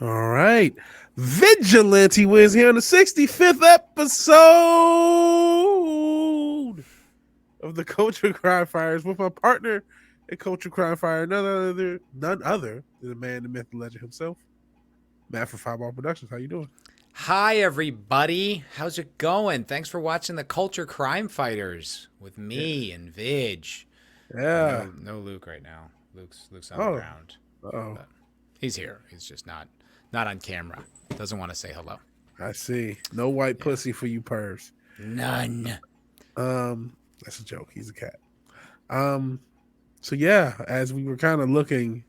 All right. Vigilante wins here on the 65th episode of the Culture Crime Fires with my partner in Culture Crime Fire, none other than the man, the myth, the legend himself, Matt from Foulball Productions. How you doing? Hi, everybody. How's it going? Thanks for watching the Culture Crime Fighters with Yeah. me and Vig. And Yeah. no Luke right now. Luke's on the Oh. ground, Oh. but he's here. He's just not on camera. Doesn't want to say hello. I see. No white Yeah, pussy for you pervs. none. That's a joke. He's a cat. Um, so yeah, as we were kind of looking,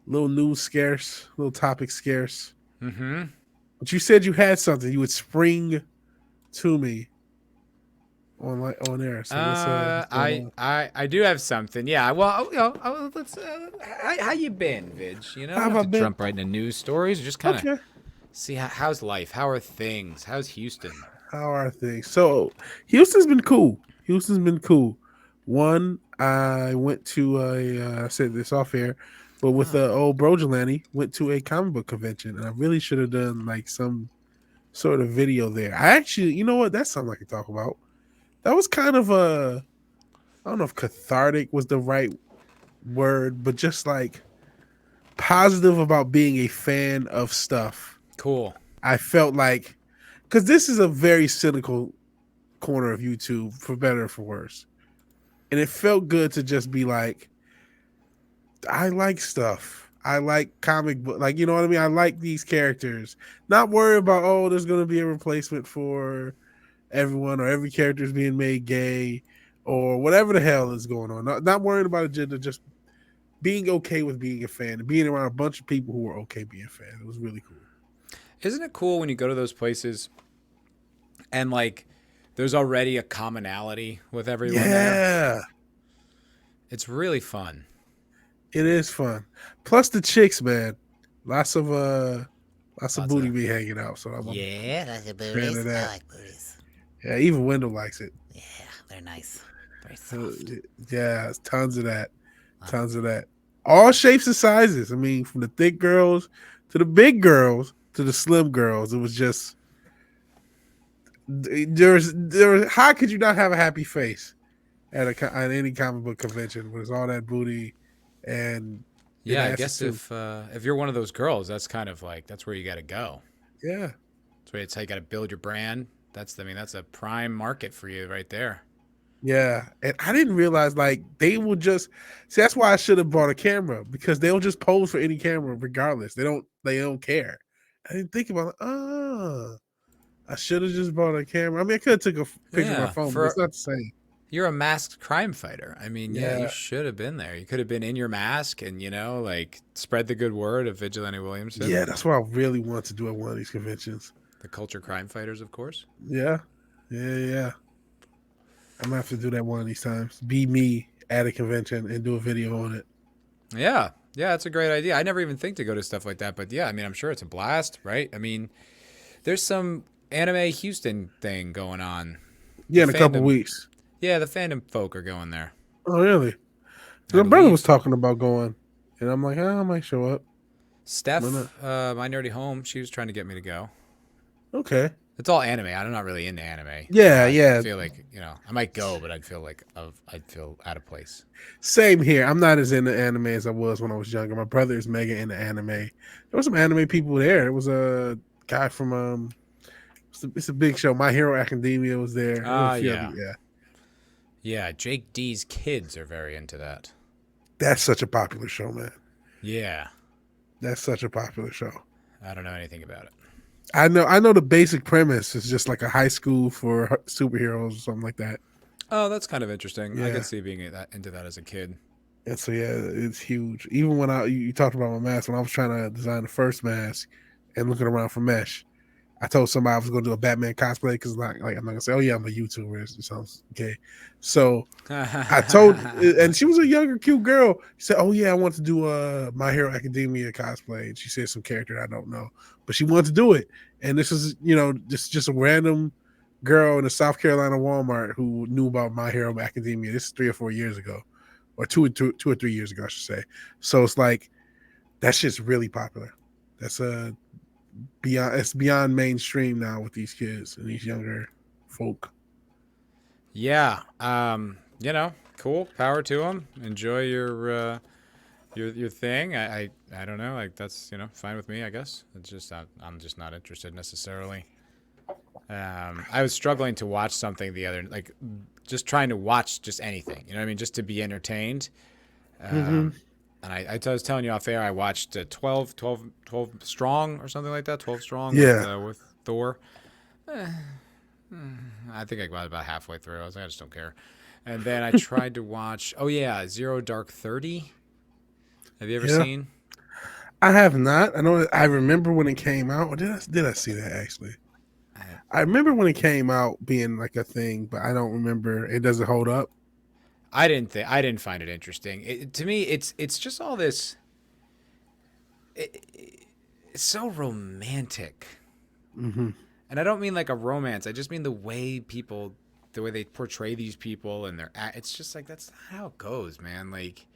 little news scarce, little topic scarce. Mm-hmm. But you said you had something. You would spring to me on air. So what's going I on? I do have something. Yeah. Well, let's. How you been, Vig? You know, How don't have have I to been? jump right into news stories. Just kind of Okay. see how's life. How are things? How's Houston? How are things? So Houston's been cool. Houston's been cool. One, I went to I said this off air, but with Oh, old Vigilante, went to a comic book convention, and I really should have done like some sort of video there. I actually, you know what? That's something I could talk about. That was kind of I don't know if cathartic was the right word, but just like positive about being a fan of stuff. cool. I felt like because this is a very cynical corner of YouTube, for better or for worse, and it felt good to just be like, I like stuff. I like comic book, like you know what I mean. I like these characters. Not worry about there's going to be a replacement for everyone or every character is being made gay or whatever the hell is going on. Not worrying about agenda, just being okay with being a fan and being around a bunch of people who were okay being fans. It was really cool. Isn't it cool when you go to those places and like there's already a commonality with everyone there? Yeah, It's really fun. it is fun. Plus the chicks, man. Lots of lots of Lots booty of be hanging out. So I'm a Yeah, like the fan of booties. I that. like booties. Yeah, even Wendell likes it. Yeah, they're nice. Very Uh, soft. yeah, tons of that. Uh, Tons of that. All shapes and sizes. I mean, from the thick girls to the big girls to the slim girls. It was just there's how could you not have a happy face at any comic book convention when it's all that booty and it Yeah, I asses guess too. if you're one of those girls, that's kind of like that's where you got to go. Yeah. That's where it's how you got to build your brand. That's a prime market for you right there. Yeah. And I didn't realize like they will just see that's why I should have bought a camera because they'll just pose for any camera regardless. They don't care. I didn't think about it. I should have just bought a camera. I mean I could have took a picture of my Yeah, phone, but it's for not the same. you're a masked crime fighter. I mean, yeah, you Yeah. should have been there. You could have been in your mask and like spread the good word of Vigilante Williamson, Yeah, that's what I really want to do at one of these conventions. the culture crime fighters, of course. Yeah. Yeah. I'm gonna have to do that one of these times. Be me at a convention and do a video on it. Yeah. Yeah, that's a great idea. I never even think to go to stuff like that, but yeah, I mean, I'm sure it's a blast, right? I mean, there's some anime Houston thing going on. The Yeah, in a couple fandom, weeks. yeah, the fandom folk are going there. Oh, really? I My brother was believe talking about going, and I'm like, I might show up. Why not? Steph, my nerdy home, she was trying to get me to go. Okay. It's all anime. I'm not really into anime, so Yeah, I yeah. feel like I might go, but I'd feel out of place. Same here. I'm not as into anime as I was when I was younger. My brother is mega into anime. There were some anime people there. There was a guy from it's a big show. My Hero Academia was there. There was a few other, Yeah, yeah. yeah. Jake D's kids are very into that. That's such a popular show, man. Yeah, That's such a popular show. I don't know anything about it. I know the basic premise is just like a high school for superheroes or something like that. Oh, that's kind of interesting. I Yeah. could see being into that as a kid. And so yeah, it's huge. Even when you talked about my mask, when I was trying to design the first mask and looking around for mesh, I told somebody I was going to do a Batman cosplay because like I'm not gonna say, oh yeah, I'm a YouTuber. It sounds gay. So I told, and she was a younger, cute girl. She said, "Oh yeah, I want to do a My Hero Academia cosplay." And she said some character I don't know, but she wanted to do it. And this is, just a random girl in a South Carolina Walmart who knew about My Hero Academia. This is 3 or 4 years ago, or two or 3 years ago, I should say. So it's like that shit's really popular. That's beyond. It's beyond mainstream now with these kids and these younger folk. Yeah. Cool. Power to them. Enjoy your thing. I don't know. Like that's fine with me. I guess it's just I'm just not interested necessarily. I was struggling to watch something just trying to watch just anything. You know what I mean? Just to be entertained. Mm-hmm. And I was telling you off air, I watched 12 Strong or something like that. 12 Strong Yeah. with Thor. I think I got about halfway through. I was like, I just don't care. And then I tried to watch, Zero Dark 30. Have you ever seen? I have not. I know. I remember when it came out. Or did I see that actually? I remember when it came out being like a thing, but I don't remember. It doesn't hold up. I didn't find it interesting. To me, it's just all this. It's so romantic, Mm-hmm. and I don't mean like a romance. I just mean the way they portray these people, and it's just like that's not how it goes, man. Like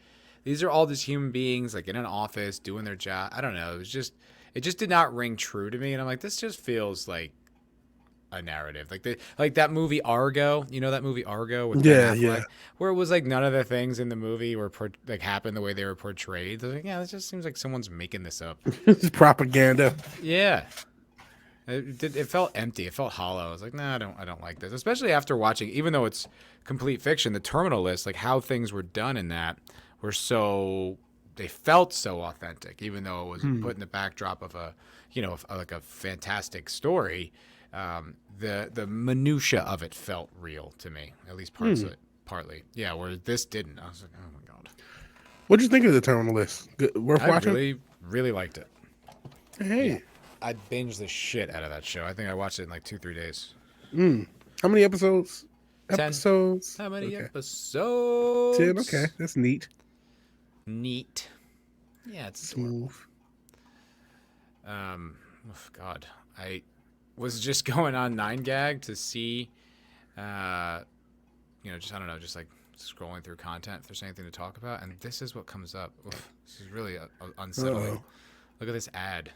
these are all just human beings, like in an office doing their job. I don't know. It just did not ring true to me, and I'm like, this just feels like a narrative, like that movie Argo. You know that movie Argo with Ben Affleck, where it was like none of the things in the movie were happened the way they were portrayed. Like, yeah, this just seems like someone's making this up. It's propaganda. Yeah, it felt empty. It felt hollow. I was like, nah, I don't like this, especially after watching. Even though it's complete fiction, the Terminal List, like how things were done in that, they felt so authentic, even though it was put in the backdrop of a fantastic story. The minutia of it felt real to me, at least partly. Yeah, where this didn't. I was like, oh my god. What'd you think of the Terminal List? Worth watching? I really liked it. Hey, yeah. I binged the shit out of that show. I think I watched it in like 2-3 days. How many episodes? 10. Episodes. How many episodes? 10. Okay, that's neat. Yeah, it's smooth. God, I was just going on 9gag to see, I don't know, just like scrolling through content if there's anything to talk about, and this is what comes up. Oof, this is really unsettling. Uh-oh. Look at this ad.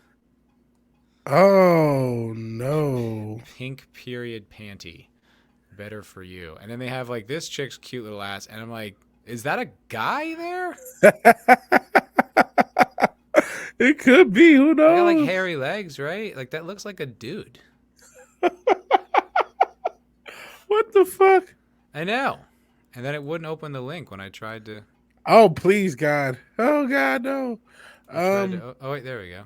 Oh no! Pink period panty, better for you. And then they have like this chick's cute little ass, and I'm like, is that a guy there? It could be. Who knows? They got like hairy legs, right? Like that looks like a dude. What the fuck? I know. And then it wouldn't open the link when I tried to. Oh please, God! Oh God, no! Oh wait, there we go.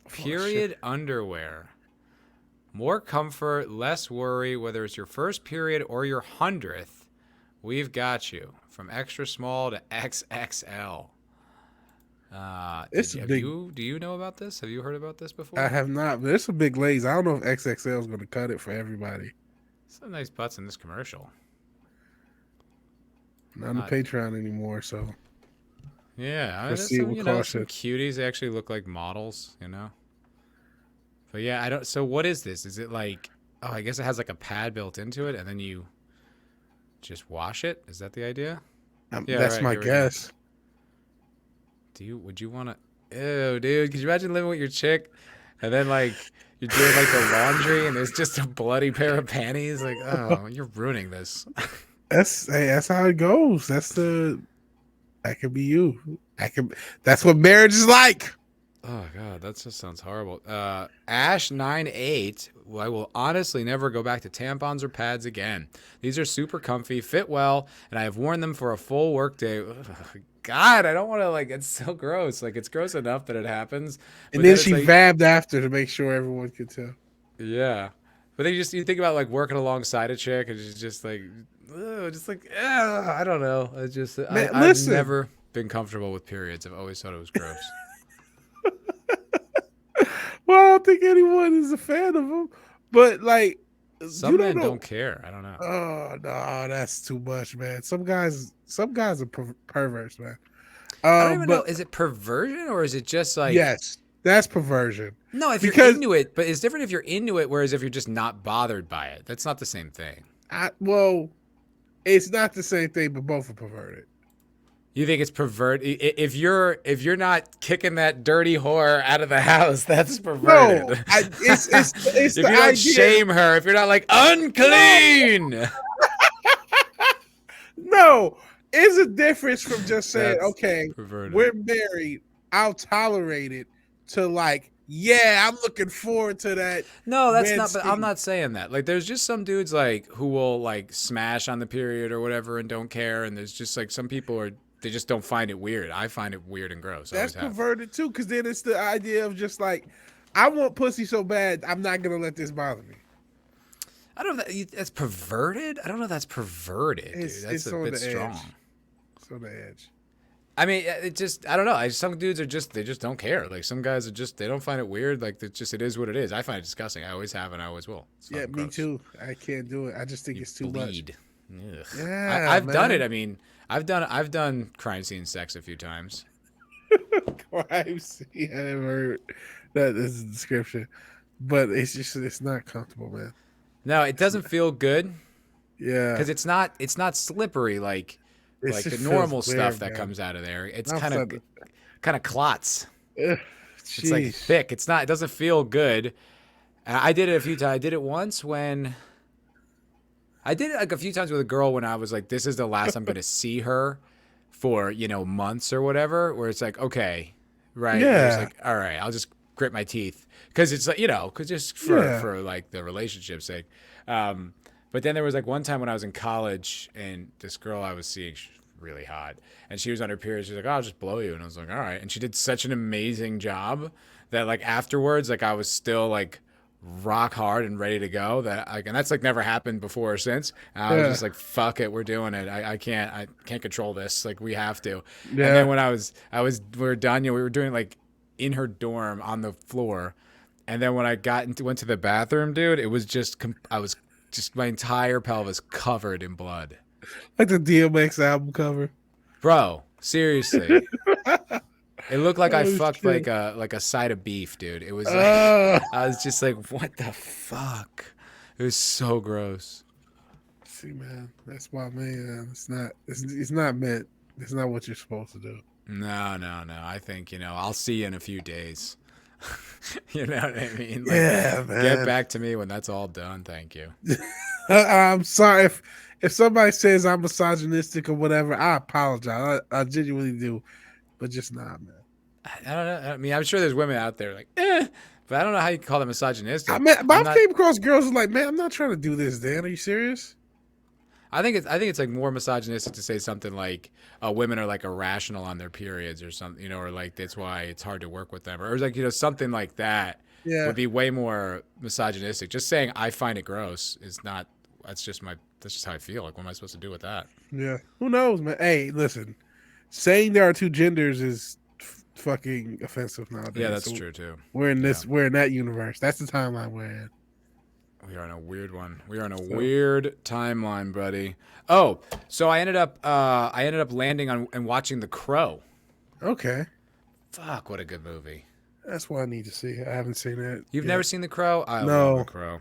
Period underwear. More comfort, less worry. Whether it's your first period or your 100th, we've got you. From extra small to XXL. Do you know about this? Have you heard about this before? I have not, but it's a big lays. I don't know if XXL is going to cut it for everybody. Some nice butts in this commercial. Not on the Patreon anymore, so. Yeah, some cuties. They actually look like models, But yeah, I don't. So what is this? Is it like? Oh, I guess it has like a pad built into it, and then you just wash it. Is that the idea? Yeah, that's my guess. Would you want to? Ew, dude! Could you imagine living with your chick, and then like you're doing like the laundry, and there's just a bloody pair of panties? Like, oh, you're ruining this. That's how it goes. That could be you. That's what marriage is like. Oh God, that just sounds horrible. Ash98. I will honestly never go back to tampons or pads again. These are super comfy, fit well, and I have worn them for a full workday. God, I don't want to it's so gross. Like it's gross enough that it happens. And then she vabbed after to make sure everyone could tell. Yeah. But then you think about working alongside a chick and she's just I don't know. It's just I've never been comfortable with periods. I've always thought it was gross. Well, I don't think anyone is a fan of them, but some men don't care. I don't know. Oh no, that's too much, man. Some guys are perverts, man. I don't even know. Is it perversion or is it just yes, that's perversion. No, if you're into it, but it's different if you're into it. Whereas if you're just not bothered by it, that's not the same thing. Well, it's not the same thing, but both are perverted. You think it's perverted? If you're not kicking that dirty whore out of the house, that's perverted. No, it's If the you don't idea. shame her, if you're not like unclean, No, it's a difference from just saying, that's okay, perverted. we're married, I'll tolerate it, to like, yeah, I'm looking forward to that. No, that's red not. But I'm scene. not saying that. Like, there's just some dudes like who will like smash on the period or whatever and don't care. And there's just like some people are they just don't find it weird. I find it weird and gross. I That's always have. perverted too, because then it's the idea of just like, I want pussy so bad, I'm not gonna let this bother me. I don't know if that's perverted. I don't know if that's perverted, dude. That's a on bit the strong. edge. It's on the edge. I mean, it just, I don't know. Some dudes are just, they just don't care. Like, some guys are just, they don't find it weird. Like, it is what it is. I find it disgusting. I always have and I always will. It's Yeah, fucking me gross. too. I can't do it. I just think it's too Bleed. Ugh. much. Yeah, I've done man. it. I mean, I've done crime scene sex a few times. Crime scene. I never heard that is a description, but it's not comfortable, man. No, it doesn't feel good Yeah, because it's not slippery like It the just normal feels stuff weird, that man. comes out of there. It's I'm kind of clots. Ugh, It's like jeez. thick. It doesn't feel good. I did it a few times. I did it once when I did it like a few times with a girl when I was like, this is the last I'm going to see her for, months or whatever, where it's like, okay, right. Yeah. It's like, all right, I'll just grit my teeth. Cause it's like, cause just for like the relationship's sake. But then there was like one time when I was in college and this girl I was seeing, she was really hot, and she was on her period. She's like, oh, I'll just blow you. And I was like, all right. And she did such an amazing job that like afterwards, like I was still like rock hard and ready to go, that like, and that's like never happened before or since. And I was just like, fuck it, we're doing it. I can't control this. Like, we have to. Yeah. And then when we were done, we were doing like in her dorm on the floor. And then when I went to the bathroom, dude, it was just, my entire pelvis covered in blood. Like the DMX album cover. Bro, seriously. It looked like I Oh, fucked shit. like a side of beef, dude. It was like, Oh. I was just like, what the fuck? It was so gross. See, man, that's why, man. It's not meant. It's not what you're supposed to do. No. I think, I'll see you in a few days. You know what I mean? Like, Yeah, man. get back to me when that's all done. Thank you. I'm sorry if somebody says I'm misogynistic or whatever. I apologize. I genuinely do, but just not, man. I don't know. I mean, I'm sure there's women out there like, but I don't know how you can call them misogynistic. I mean, but I'm I not- came across girls who like, man, I'm not trying to do this, Dan. Are you serious? I think it's like more misogynistic to say something like women are like irrational on their periods or something, or like that's why it's hard to work with them, or like something like that Yeah. would be way more misogynistic. Just saying I find it gross is not. That's just how I feel. Like, what am I supposed to do with that? Yeah. Who knows, man? Hey, listen, saying there are two genders is fucking offensive nowadays. Yeah, that's So true too. We're in we're in that universe. That's the timeline we're in. We are in a weird one. We are in a weird timeline, buddy. Oh, so I ended up landing on and watching The Crow. Okay. Fuck, what a good movie. That's what I need to see. I haven't seen it. You've yet. never seen The Crow? I No. love The Crow.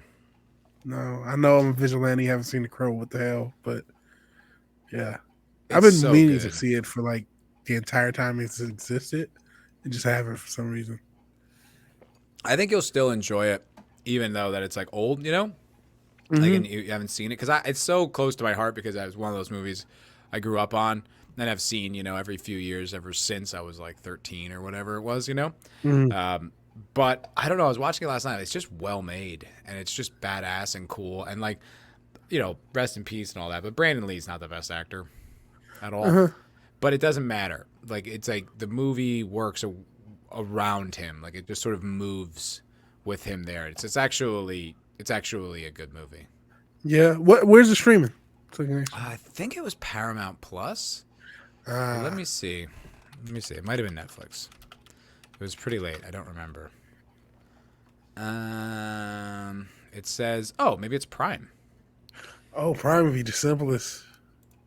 No, I know I'm a vigilante. Haven't seen The Crow. What the hell? But yeah, It's I've been so meaning good. to see it for like the entire time it's existed, and just haven't for some reason. I think you'll still enjoy it, even though that it's like old, Like, and you haven't seen it, because it's so close to my heart, because it was one of those movies I grew up on and I've seen, every few years ever since I was like 13 or whatever it was, But I don't know. I was watching it last night. It's just well made, and it's just badass and cool, and like, rest in peace and all that. But Brandon Lee's not the best actor at all. But it doesn't matter. Like, it's like the movie works around him. Like, it just sort of moves with him there. It's actually a good movie. Yeah. Where's the streaming? I think it was Paramount Plus. Let me see. It might have been Netflix. It was pretty late. I don't remember. It says, maybe it's Prime. Oh, Prime would be the simplest.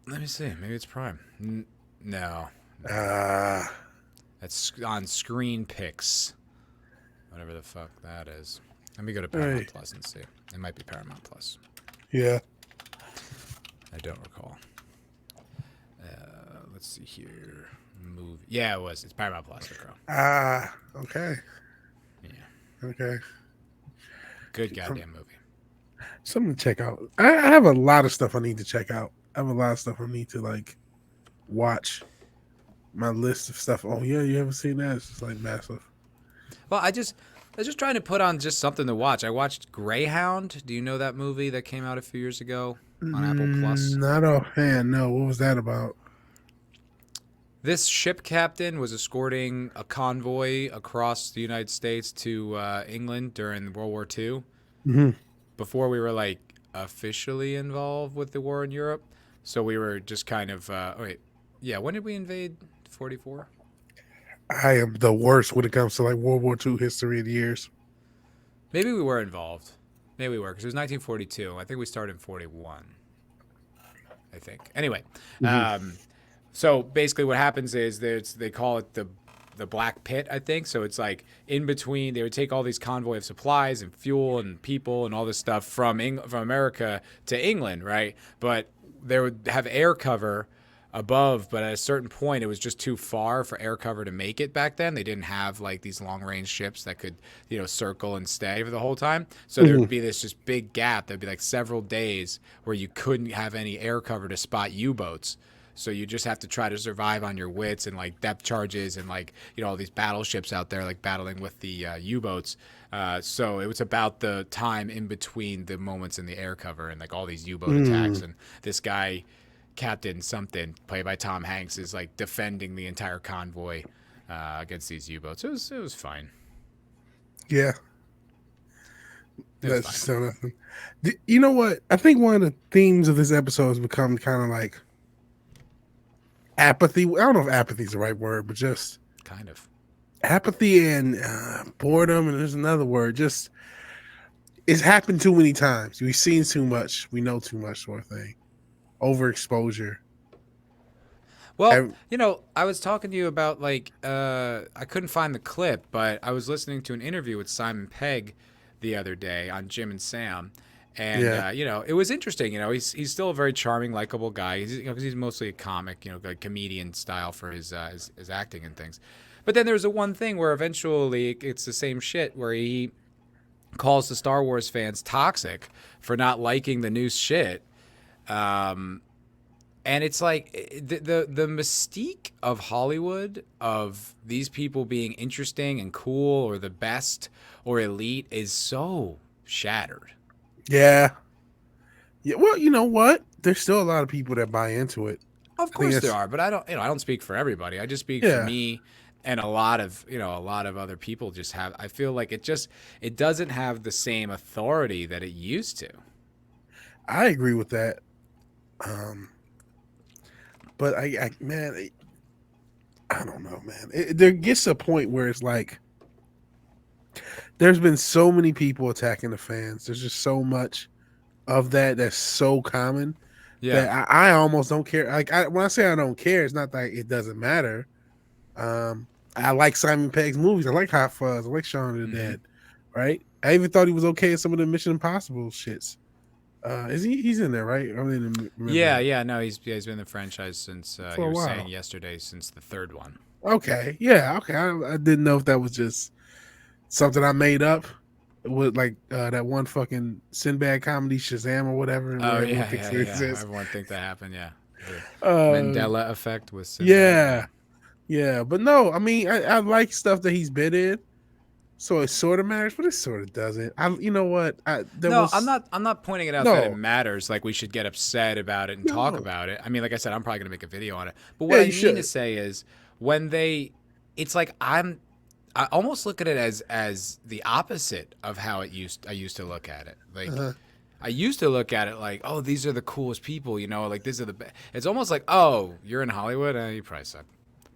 Let me see. Maybe it's Prime. No. Ah. That's on Screen Picks. Whatever the fuck that is. Let me go to Paramount Plus and see. It might be Paramount Plus. Yeah. I don't recall. let's see here. Movie. Yeah, it was. It's Paramount Plus, The Crown. Okay. Yeah. Okay. Good goddamn movie. Something to check out. I have a lot of stuff I need to check out. I have a lot of stuff I need to like watch. My list of stuff. Oh yeah, you haven't seen that? It's just like massive. Well, I was just trying to put on just something to watch. I watched Greyhound. Do you know that movie that came out a few years ago on Apple Plus? Not offhand. No. What was that about? This ship captain was escorting a convoy across the United States to England during World War II. Mm-hmm. Before we were like officially involved with the war in Europe. So we were just kind of when did we invade 44? I am the worst when it comes to like World War II history and years. Maybe we were involved. Maybe we were because it was 1942. I think we started in 41. I think. Anyway, so basically what happens is they call it the Black Pit, I think. So it's like in between. They would take all these convoy of supplies and fuel and people and all this stuff from America to England, right? But they would have air cover above, but at a certain point it was just too far for air cover to make it back then. They didn't have like these long range ships that could, circle and stay for the whole time. So there would be this just big gap. There'd be like several days where you couldn't have any air cover to spot U-boats. So you just have to try to survive on your wits and like depth charges and like, all these battleships out there like battling with the U-boats. So it was about the time in between the moments in the air cover and like all these U-boat attacks. And this guy, Captain something, played by Tom Hanks, is like defending the entire convoy against these U-boats. It was fine. Yeah. That's so nothing. You know what? I think one of the themes of this episode has become kind of like apathy. I don't know if apathy is the right word, but just kind of apathy and boredom. And there's another word. Just it's happened too many times. We've seen too much. We know too much, sort of thing. Overexposure. Well, I was talking to you about like I couldn't find the clip, but I was listening to an interview with Simon Pegg the other day on Jim and Sam, and it was interesting. He's still a very charming, likable guy. He's mostly a comic, like comedian style for his acting and things. But then there's a one thing where eventually it's the same shit where he calls the Star Wars fans toxic for not liking the new shit. And it's like the mystique of Hollywood, of these people being interesting and cool or the best or elite, is so shattered. Yeah. Yeah. Well, you know what? There's still a lot of people that buy into it. Of course there are, but I don't speak for everybody. I just speak for me and a lot of other people just have. I feel like it doesn't have the same authority that it used to. I agree with that. But I don't know, man. There gets a point where it's like there's been so many people attacking the fans. There's just so much of that's so common that I almost don't care. Like when I say I don't care, it's not that it doesn't matter. I like Simon Pegg's movies. I like Hot Fuzz. I like Shaun of the Dead. Right? I even thought he was okay in some of the Mission Impossible shits. Is he's in there, right? I don't even remember. No, he's been in the franchise since you were saying yesterday, since the third one. Okay, yeah, okay. I didn't know if that was just something I made up with like that one fucking Sinbad comedy Shazam or whatever. Oh yeah. Everyone think that happened. Yeah, Mandela effect was Sinbad. Yeah, but no, I mean I like stuff that he's been in. So it sort of matters, but it sort of doesn't. You know what? I'm not pointing it out that it matters. Like we should get upset about it and talk about it. I mean, like I said, I'm probably gonna make a video on it. But what I mean to say is, when it's like I almost look at it as the opposite of how I used to look at it. Like I used to look at it like, oh, these are the coolest people, like these are the best. It's almost like, oh, you're in Hollywood, you probably suck.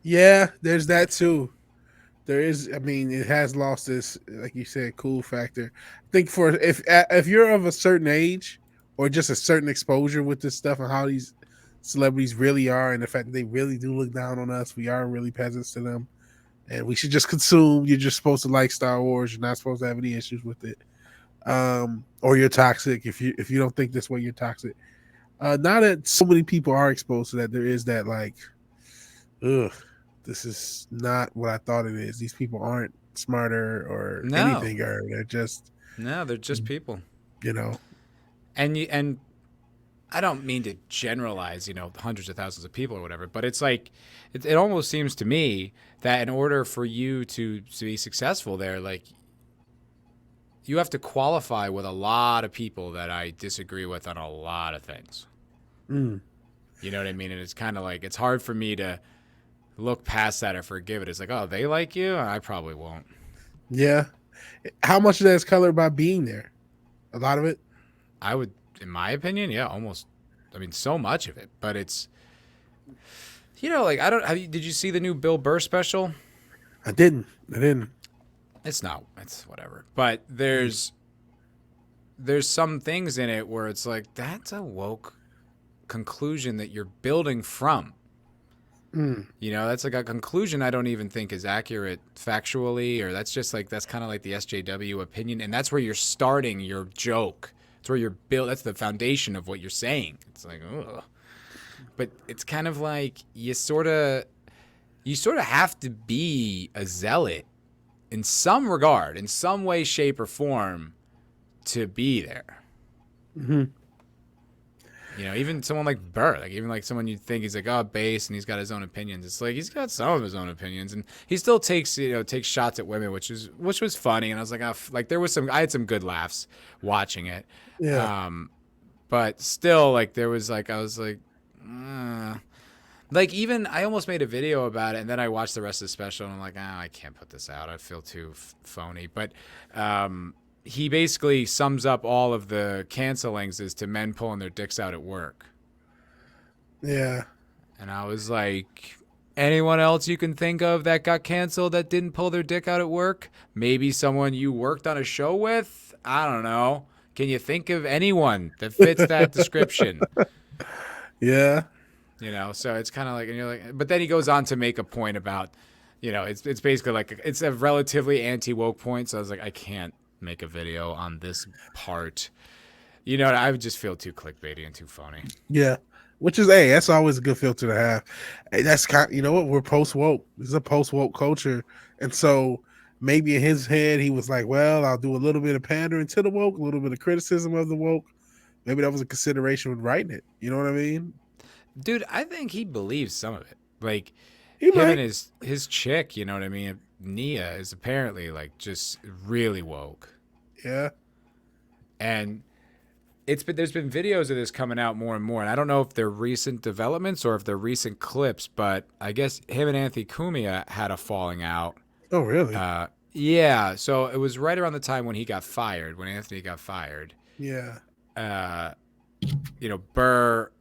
Yeah, there's that too. There is, I mean, it has lost this, like you said, cool factor. I think if you're of a certain age or just a certain exposure with this stuff and how these celebrities really are, and the fact that they really do look down on us, we are really peasants to them, and we should just consume. You're just supposed to like Star Wars. You're not supposed to have any issues with it, or you're toxic. If you don't think this way, you're toxic. Now that so many people are exposed to that, there is that like ugh, this is not what I thought it is. These people aren't smarter or No, anything, or they're just, no, they're just people. you know, And I don't mean to generalize, hundreds of thousands of people or whatever, but it's like it almost seems to me that in order for you to be successful there, like you have to qualify with a lot of people that I disagree with on a lot of things. mm, You know what I mean? And it's kind of like it's hard for me to look past that or forgive it. It's like, oh, they like you? I probably won't. yeah. How much of that is colored by being there? A lot of it. I would, in my opinion, yeah, almost. I mean, so much of it, but it's, like I don't. Did you see the new Bill Burr special? I didn't. I didn't. It's not. It's whatever. But there's some things in it where it's like that's a woke conclusion that you're building from. Mm, That's like a conclusion I don't even think is accurate factually, or that's just like that's kind of like the SJW opinion, and that's where you're starting your joke. It's where you're built. That's the foundation of what you're saying. It's like, ugh. But it's kind of like you sort of have to be a zealot in some regard, in some way, shape, or form, to be there. hmm Even someone like Burr, like even like someone you'd think he's like, oh, base, and he's got his own opinions. It's like he's got some of his own opinions, and he still takes shots at women, which was funny. And I was like, like I had some good laughs watching it. Yeah. But still, like there was like I was like, like even I almost made a video about it, and then I watched the rest of the special, and I'm like, I can't put this out. I feel too phony. But he basically sums up all of the cancelings as to men pulling their dicks out at work. Yeah. And I was like, anyone else you can think of that got canceled that didn't pull their dick out at work? Maybe someone you worked on a show with? I don't know. Can you think of anyone that fits that description? Yeah. So it's kind of like, and you're like, but then he goes on to make a point about, it's basically like, it's a relatively anti-woke point. So I was like, I can't make a video on this part. I would just feel too clickbaity and too phony. Yeah. Which is, hey, that's always a good filter to have. Hey, that's kind. You know what? We're post woke. This is a post woke culture, and so maybe in his head he was like, "Well, I'll do a little bit of pandering to the woke, a little bit of criticism of the woke." Maybe that was a consideration when writing it. You know what I mean? Dude, I think he believes some of it. Like He him might. and his chick, you know what I mean? Nia is apparently like just really woke. Yeah. And there's been videos of this coming out more and more, and I don't know if they're recent developments or if they're recent clips, but I guess him and Anthony Cumia had a falling out. Oh, really? Yeah, so it was right around the time when Anthony got fired. Yeah. Burr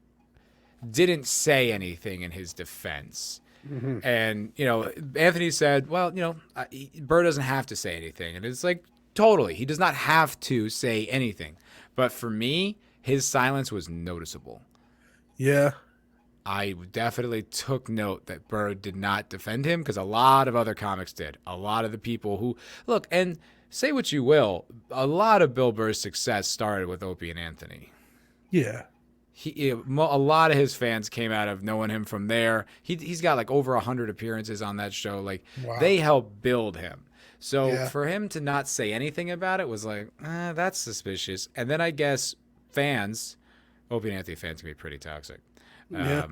didn't say anything in his defense. Mm-hmm. And, Anthony said, well, Burr doesn't have to say anything. And it's like, totally, he does not have to say anything. But for me, his silence was noticeable. Yeah. I definitely took note that Burr did not defend him because a lot of other comics did. A lot of the people who, look, and say what you will, a lot of Bill Burr's success started with Opie and Anthony. Yeah. A lot of his fans came out of knowing him from there. He's got like over 100 appearances on that show. Like, Wow. They helped build him. So Yeah. for him to not say anything about it was like, that's suspicious. And then I guess fans, Opie and Anthony fans can be pretty toxic. Yeah.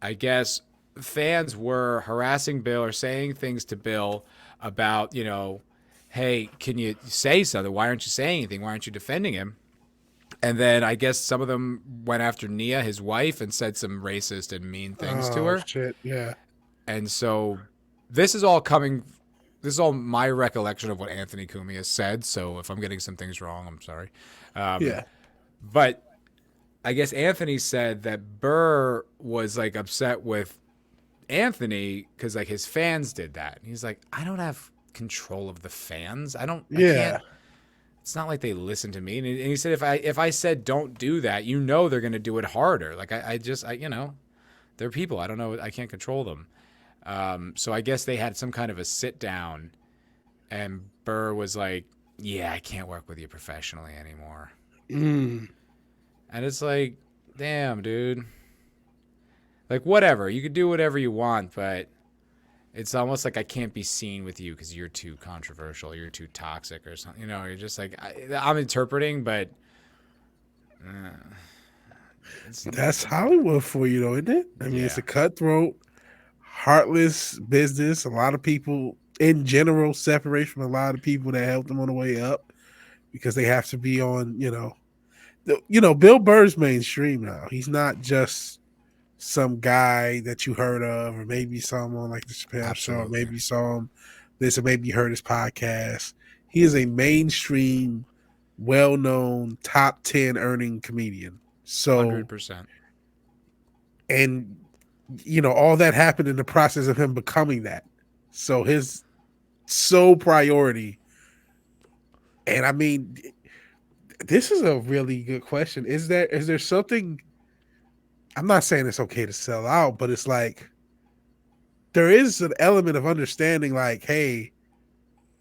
I guess fans were harassing Bill or saying things to Bill about, hey, can you say something? Why aren't you saying anything? Why aren't you defending him? And then I guess some of them went after Nia, his wife, and said some racist and mean things to her. Shit. Yeah. And so this is all my recollection of what Anthony Cumia said. So if I'm getting some things wrong, I'm sorry. Yeah. But I guess Anthony said that Burr was like upset with Anthony because like his fans did that. And he's like, I don't have control of the fans. I can't. It's not like they listen to me. And he said, if I said don't do that, they're going to do it harder. Like they're people. I don't know. I can't control them. So I guess they had some kind of a sit down, and Burr was like, yeah, I can't work with you professionally anymore. Mm. And it's like, damn, dude. Like, whatever. You could do whatever you want, but it's almost like I can't be seen with you because you're too controversial. You're too toxic or something. You know, you're just like, I'm interpreting, but it's That's Hollywood for you, though, isn't it? I mean, it's yeah, a cutthroat, heartless business. A lot of people, in general, separate from a lot of people that help them on the way up because they have to be on, Bill Burr's mainstream now. He's not just some guy that you heard of, or maybe someone like the Chappelle Show, or absolutely. maybe you saw him this, or maybe you heard his podcast. He is a mainstream, well-known, top 10 earning comedian. So, 100%. and all that happened in the process of him becoming that. So his sole priority, and I mean, this is a really good question. Is there something? I'm not saying it's okay to sell out, but it's like there is an element of understanding. Like, hey,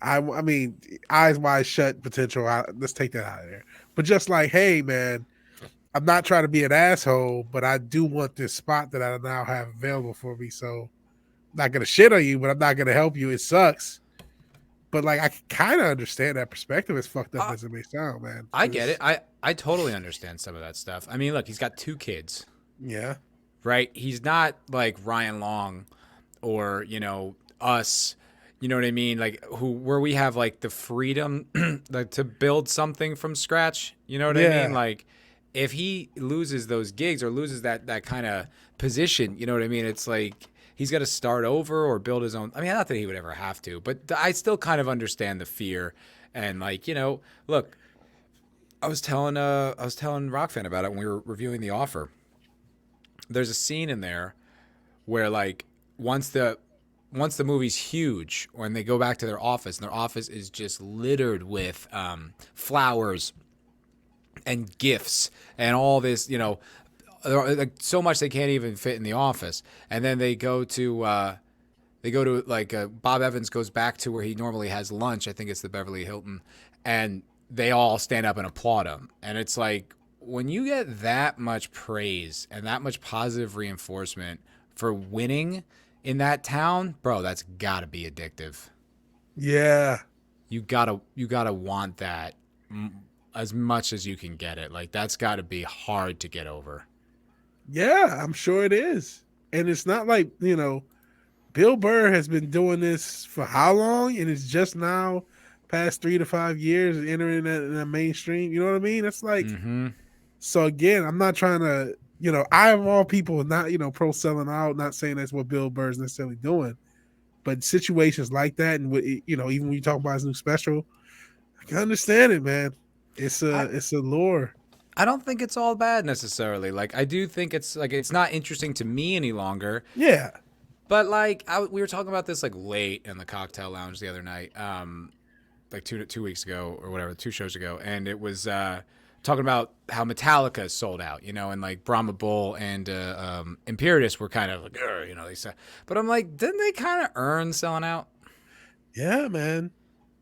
I mean, eyes wide shut potential. Let's take that out of there. But just like, hey, man, I'm not trying to be an asshole, but I do want this spot that I now have available for me. So I'm not gonna shit on you, but I'm not gonna help you. It sucks. But like I can kind of understand that perspective, as fucked up Uh, as it may sound, man. I get it. I totally understand some of that stuff. I mean, look, he's got 2 kids, Yeah. right? He's not like Ryan Long or, us, you know what I mean? Like where we have like the freedom like to build something from scratch, you know what I mean? Yeah. Like if he loses those gigs or loses that kind of position, you know what I mean? It's like he's got to start over or build his own. I mean, not that he would ever have to, but I still kind of understand the fear and like, look, I was telling Rockfan about it when we were reviewing The Offer. There's a scene in there where like once the movie's huge, when they go back to their office and their office is just littered with flowers and gifts and all this, like so much they can't even fit in the office. And then they go to like Bob Evans goes back to where he normally has lunch. I think it's the Beverly Hilton, and they all stand up and applaud him. And it's like when you get that much praise and that much positive reinforcement for winning in that town, bro, that's gotta be addictive. Yeah. You gotta want that as much as you can get it. Like that's gotta be hard to get over. Yeah, I'm sure it is. And it's not like, Bill Burr has been doing this for how long? And it's just now past 3 to 5 years entering that mainstream. You know what I mean? It's like, Mm-hmm. so again, I'm not trying to, I of all people, not, pro selling out, not saying that's what Bill Burr's necessarily doing. But situations like that, and even when you talk about his new special, I can understand it, man. It's a lure. I don't think it's all bad necessarily. Like I do think it's like it's not interesting to me any longer. Yeah. But like we were talking about this like late in the cocktail lounge the other night, like two weeks ago or whatever, 2 shows ago, and it was talking about how Metallica is sold out, and like Brahma Bull and Imperius were kind of like, they said, but I'm like, didn't they kind of earn selling out? Yeah, man.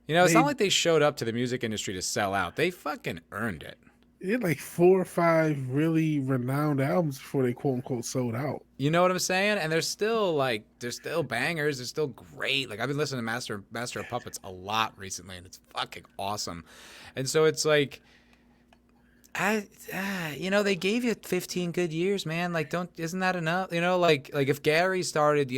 It's not like they showed up to the music industry to sell out. They fucking earned it. They had like 4 or 5 really renowned albums before they quote unquote sold out. You know what I'm saying? And they're still bangers. They're still great. Like I've been listening to Master of Puppets a lot recently, and it's fucking awesome. And so it's like, they gave you 15 good years, man. Like, isn't that enough? Like if Gary started,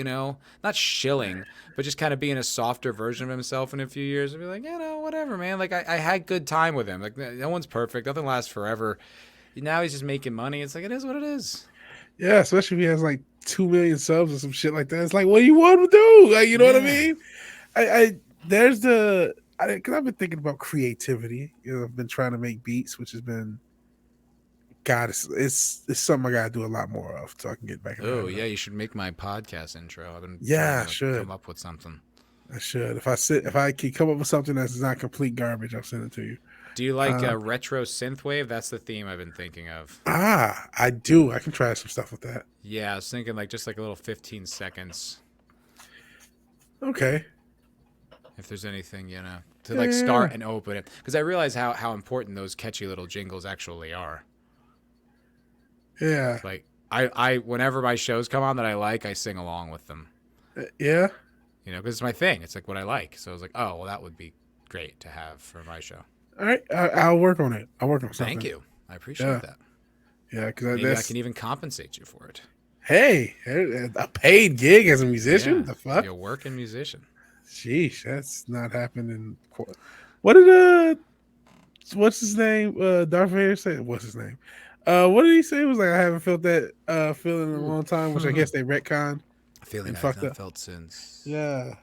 not shilling, but just kind of being a softer version of himself in a few years, I'd be like, whatever, man. Like I had good time with him. Like no one's perfect. Nothing lasts forever. Now he's just making money. It's like, it is what it is. Yeah, especially if he has like 2 million subs or some shit like that. It's like, what do you want to do? Like, you know what I mean? Because I've been thinking about creativity. I've been trying to make beats, which has been, God, it's something I gotta do a lot more of, so I can get back. Oh yeah, you should make my podcast intro. I've been trying to come up with something. I should. If I can come up with something that's not complete garbage, I'll send it to you. Do you like retro synthwave? That's the theme I've been thinking of. I do. I can try some stuff with that. Yeah, I was thinking like just like a little 15 seconds. Okay. If there's anything, to like start and open it. Because I realize how important those catchy little jingles actually are. Yeah. Like I whenever my shows come on that I like, I sing along with them. Yeah. You know, because it's my thing. It's like what I like. So I was like, oh, well, that would be great to have for my show. All right. I'll work on it. I'll work on something. Thank you. I appreciate Yeah. that. Yeah, because Maybe I can even compensate you for it. Hey, a paid gig as a musician? Yeah, The fuck? be a working musician. Sheesh, that's not happening. What did what's his name? Darth Vader say? What's his name? What did he say? It was like I haven't felt that feeling in a long time, which I guess they retconned. A feeling and I've fucked not up. felt since. Yeah.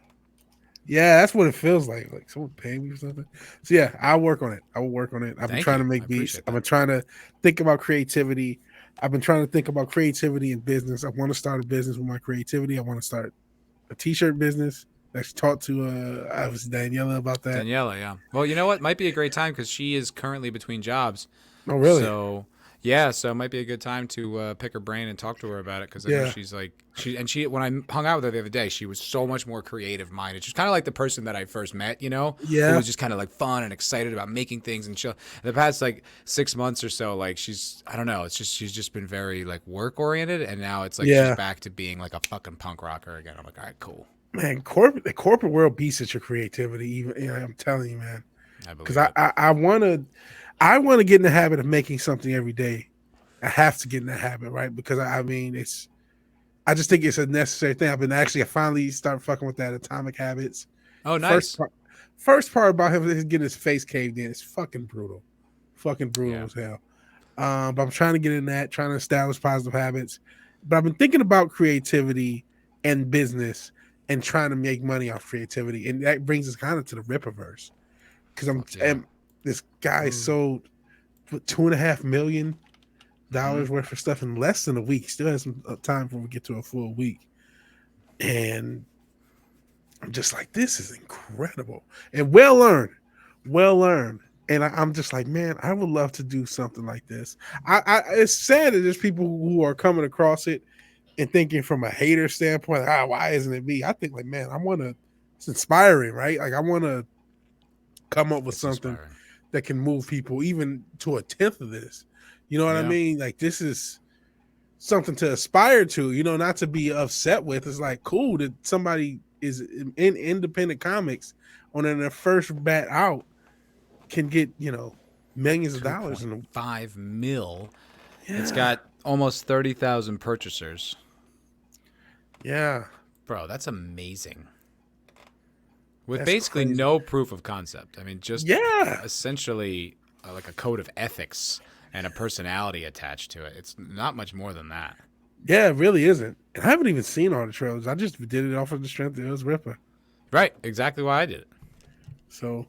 Yeah, that's what it feels like. Like someone paying me or something. So yeah, I'll work on it. I will work on it. I've been Thank trying you. to I make beats. appreciate I've that. been trying to think about creativity. I've been trying to think about creativity in business. I want to start a business with my creativity. I want to start a t-shirt business. I actually talked to I was Daniela about that. Daniela, yeah. Well, you know what? Might be a great time because she is currently between jobs. Oh, really? So yeah, so it might be a good time to pick her brain and talk to her about it because I know Yeah. she's like she when I hung out with her the other day, she was so much more creative minded. She's kind of like the person that I first met, you know, Yeah. who was just kind of like fun and excited about making things. And she'll the past like 6 months or so, like I don't know, it's just she's just been very like work oriented, and now it's like Yeah. she's back to being like a fucking punk rocker again. I'm like, all right, cool. Man, the corporate world beats at your creativity. Even I'm telling you, man. I believe Because it. I want to get in the habit of making something every day. I have to get in that habit, right? Because I mean, I just think it's a necessary thing. I finally start fucking with that Atomic Habits. Oh, nice. First part about him is getting his face caved in. It's fucking brutal Yeah. as hell. But I'm trying to get in that, trying to establish positive habits. But I've been thinking about creativity and business and trying to make money off creativity, and that brings us kind of to the Rippaverse. Because this guy sold $2.5 million worth of stuff in less than a week. He still has some time before we get to a full week, and I'm just like, this is incredible and well earned. And I'm just like, man, I would love to do something like this. It's sad that there's people who are coming across it and thinking from a hater standpoint, why isn't it me? I think like, man, it's inspiring, right? Like I want to come up with something that can move people even to a tenth of this. You know what I mean? Like this is something to aspire to, you know, not to be upset with. It's like cool that somebody is in independent comics on their first bat out can get, you know, millions of dollars in $5 million. Yeah. It's got almost 30,000 purchasers. Yeah. Bro, that's amazing. With basically crazy. No proof of concept. I mean, just essentially like a code of ethics and a personality attached to it. It's not much more than that. Yeah, it really isn't. And I haven't even seen all the trailers. I just did it off of the strength that it was Ripper. Right. Exactly why I did it. So,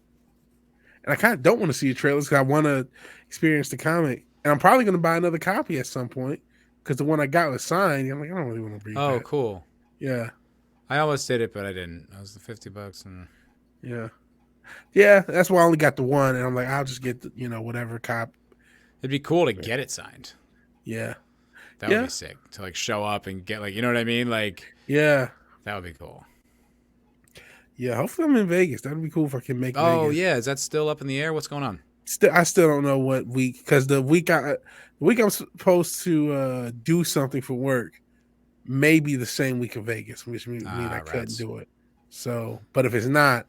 and I kind of don't want to see the trailers because I want to experience the comic. And I'm probably going to buy another copy at some point because the one I got was signed. I'm like, I don't really want to read that. Oh, cool. Yeah. I almost did it, but I didn't. I was the $50 and yeah, that's why I only got the one, and I'm like, I'll just get the, you know, whatever cop. It'd be cool to get it signed. Yeah, that would be sick to like show up and get like, you know what I mean, like that would be cool. Yeah, hopefully I'm in Vegas. That'd be cool if I can make. Oh Vegas. Yeah, is that still up in the air? What's going on? I still don't know what week because the week I'm supposed to do something for work. Maybe the same week of Vegas, which means I couldn't do it. So, but if it's not,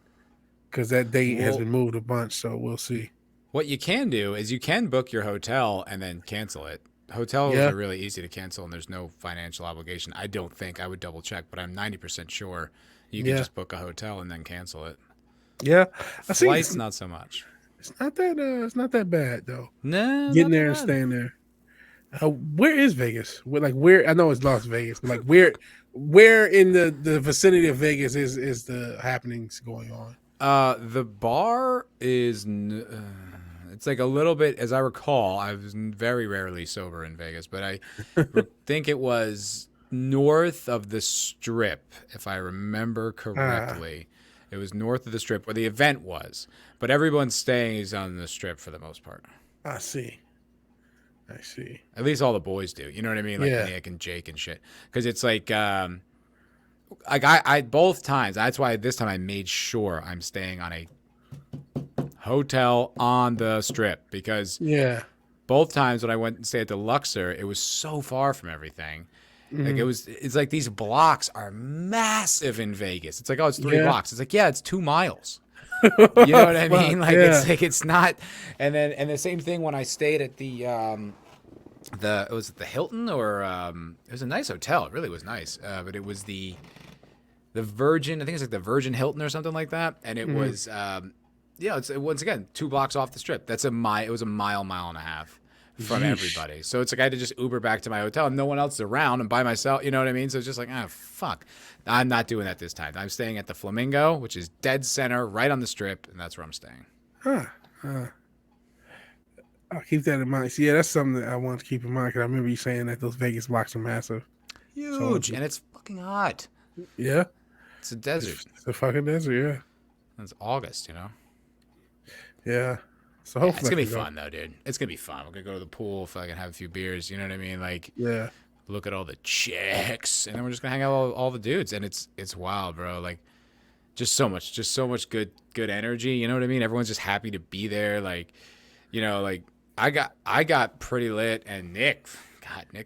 because that date has been moved a bunch, so we'll see. What you can do is you can book your hotel and then cancel it. Hotels are really easy to cancel, and there's no financial obligation. I don't think. I would double check, but I'm 90% sure you can just book a hotel and then cancel it. Yeah, flights not so much. It's not that bad though. No, getting there and staying there. Where is Vegas? Where I know it's Las Vegas, but like where in the vicinity of Vegas is the happenings going on? The bar is it's like a little bit, as I recall, I was very rarely sober in Vegas, but I think it was north of the Strip, if I remember correctly. It was north of the Strip where the event was, but everyone's staying is on the Strip for the most part. I see. At least all the boys do. You know what I mean? Like Nick and Jake and shit. Because it's like I both times. That's why this time I made sure I'm staying on a hotel on the Strip because both times when I went and stayed at the Luxor, it was so far from everything. Like it's like these blocks are massive in Vegas. It's like, oh, it's 3 blocks. It's like, yeah, it's 2 miles. You know what I mean? Like it's not. And the same thing when I stayed at the was it the Hilton or it was a nice hotel. It really was nice. But it was the Virgin. I think it's like the Virgin Hilton or something like that. And it was it's once again 2 blocks off the strip. It was a mile and a half from everybody. So it's like I had to just Uber back to my hotel and no one else is around and by myself. You know what I mean? So it's just like, fuck. I'm not doing that this time. I'm staying at the Flamingo, which is dead center, right on the strip, and that's where I'm staying. I'll keep that in mind. So, yeah, that's something that I want to keep in mind because I remember you saying that those Vegas blocks are massive. Huge, and it's fucking hot. Yeah. It's a desert. It's a fucking desert, yeah. It's August, you know? Yeah. So hopefully it's gonna be fun though, dude. It's gonna be fun. We're gonna go to the pool if I can have a few beers. You know what I mean? Like, yeah. Look at all the chicks, and then we're just gonna hang out with all the dudes, and it's wild, bro. Like, just so much good energy. You know what I mean? Everyone's just happy to be there. Like, you know, like I got pretty lit, and Nick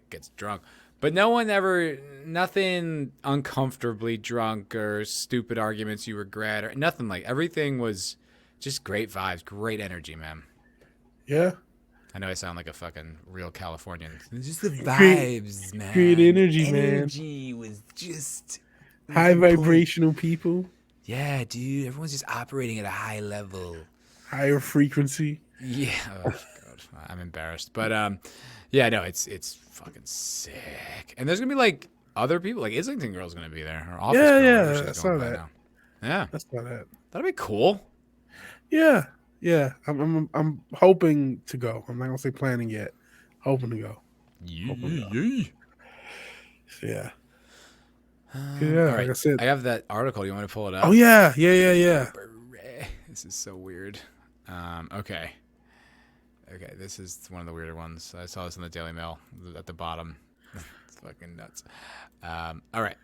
gets drunk, but nothing uncomfortably drunk or stupid arguments you regret or nothing. Like, everything was just great vibes, great energy, man. Yeah. I know I sound like a fucking real Californian. It's just the vibes, man. Great energy, man. Energy was just high vibrational people. Yeah, dude. Everyone's just operating at a high level. Higher frequency. Yeah. Oh, God. I'm embarrassed. But yeah, no, it's fucking sick. And there's gonna be like other people, like Islington Girl's gonna be there. Her office girl, yeah, I saw that. Now. Yeah. I saw that. That'll be cool. Yeah. Yeah, I'm hoping to go. I'm not gonna say planning yet. Hoping to go. Yeah. Yeah. Right. Like I said, I have that article. You want to pull it up? Oh yeah. This is so weird. Okay. This is one of the weirder ones. I saw this in the Daily Mail at the bottom. It's fucking nuts. All right.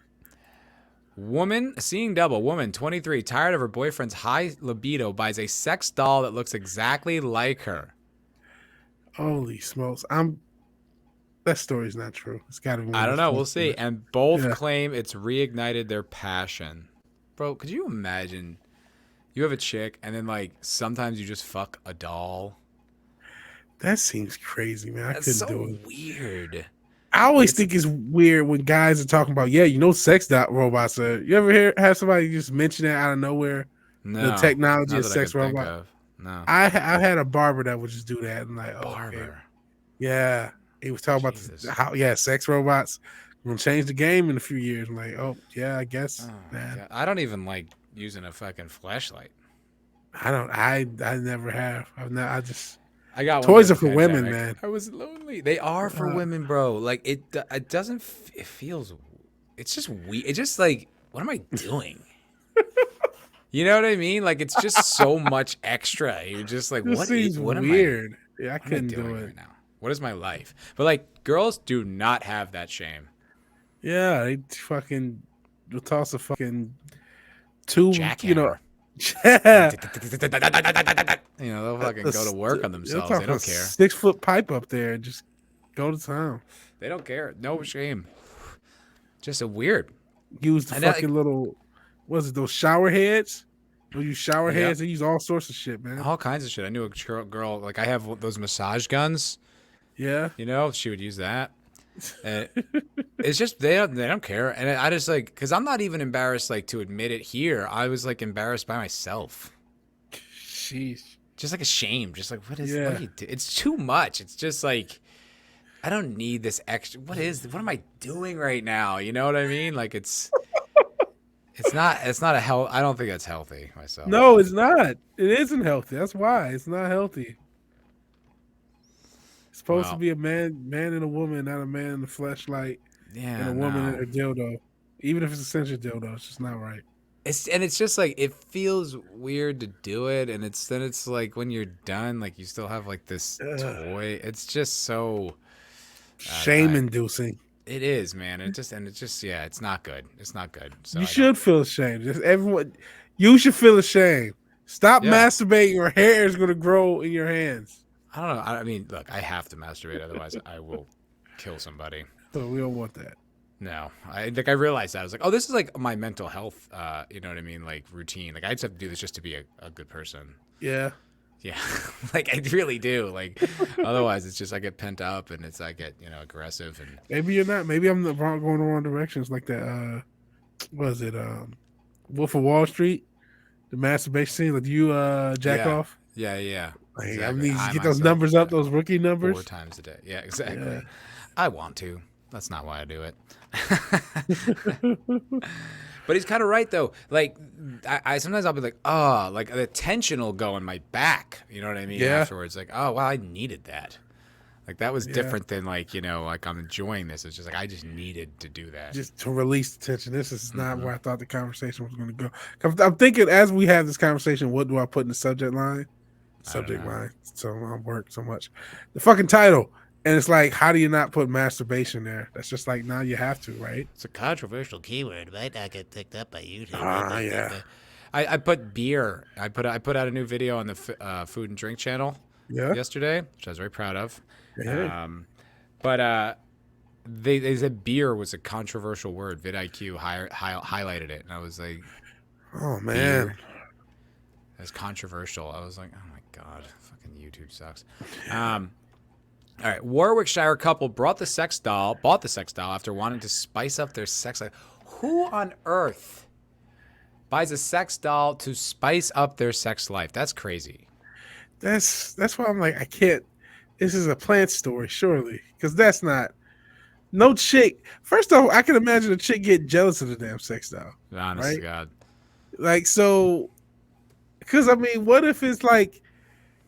Seeing double. Woman, 23, tired of her boyfriend's high libido, buys a sex doll that looks exactly like her. Holy smokes! That story's not true. It's got to be. I don't know. We'll see. And both claim it's reignited their passion. Bro, could you imagine? You have a chick, and then like sometimes you just fuck a doll. That seems crazy, man. I couldn't do it. Weird. I always think it's weird when guys are talking about, sex robots are. You ever have somebody just mention that out of nowhere? No. The technology of sex robot? No. I had a barber that would just do that. And like, barber? Okay. Yeah. He was talking about sex robots going to change the game in a few years. I'm like, oh, yeah, I guess. Man. I don't even like using a fucking flashlight. I never have. I got toys are for women, man. I was lonely. They are for women, bro. Like it doesn't. It feels. It's just weird. It's just like, what am I doing? You know what I mean? Like it's just so much extra. You're just like, what is weird? I couldn't do it right now. What is my life? But like, girls do not have that shame. Yeah, they fucking will toss a fucking tube. Jackhammer. You know. Yeah. They'll fucking go to work on themselves. They don't care. 6-foot pipe up there and just go to town. They don't care. No shame. Just a weird. Use the fucking little, those shower heads? They'll use shower heads. They use all sorts of shit, man. All kinds of shit. I knew a girl, like I have those massage guns. Yeah. She would use that. It's just they don't care, and I just like, because I'm not even embarrassed like to admit it here. I was like embarrassed by myself. Jeez. Just like ashamed. Just like, what do you do? It's too much. It's just like, I don't need this extra. What am I doing right now? You know what I mean? Like it's not a health. I don't think that's healthy myself. No, it's not. It isn't healthy. That's why it's not healthy. Supposed to be a man and a woman, not a man in the fleshlight, and a woman in a dildo. Even if it's a sensual dildo, it's just not right. It's just like, it feels weird to do it, and it's like when you're done, like you still have like this toy. It's just so shame-inducing. It is, man. It's not good. It's not good. So you should feel ashamed. You should feel ashamed. Stop masturbating, or hair is going to grow in your hands. I don't know. I mean, look, I have to masturbate, otherwise I will kill somebody. So we don't want that. No, I realized that. I was like, oh, this is like my mental health, you know what I mean, like routine. Like I just have to do this just to be a good person. Yeah. Yeah, like I really do. Like otherwise, it's just I get pent up and I get aggressive and. Maybe you're not. Maybe I'm going the wrong directions. Like that. What is it? Wolf of Wall Street. The masturbation scene. Like you jack off. Yeah. Like, Exactly. I need to get those numbers up. Those rookie numbers. 4 times a day. Yeah, exactly. Yeah. I want to. That's not why I do it. But he's kind of right though. Like I sometimes I'll be like, oh, like the tension will go in my back. You know what I mean? Yeah. Afterwards, like, oh, well, I needed that. Like that was different than like like I'm enjoying this. It's just like I just needed to do that. Just to release the tension. This is not where I thought the conversation was going to go. I'm thinking as we have this conversation, what do I put in the subject line? Subject line. So I work so much. The fucking title. And it's like, how do you not put masturbation there? That's just like, now you have to, right? It's a controversial keyword. Might not get picked up by YouTube. Yeah. I put beer. I put out a new video on the food and drink channel yesterday, which I was very proud of. Yeah. But they said beer was a controversial word. vidIQ highlighted it, and I was like, oh man, beer. That's controversial. I was like, oh my god, fucking YouTube sucks. All right, Warwickshire couple bought the sex doll after wanting to spice up their sex life. Who on earth buys a sex doll to spice up their sex life? That's crazy. That's why I'm like, I can't. This is a plant story, surely, because that's not. No chick. First off, I can imagine a chick get jealous of the damn sex doll. Honest to God. Like so, because I mean, what if it's like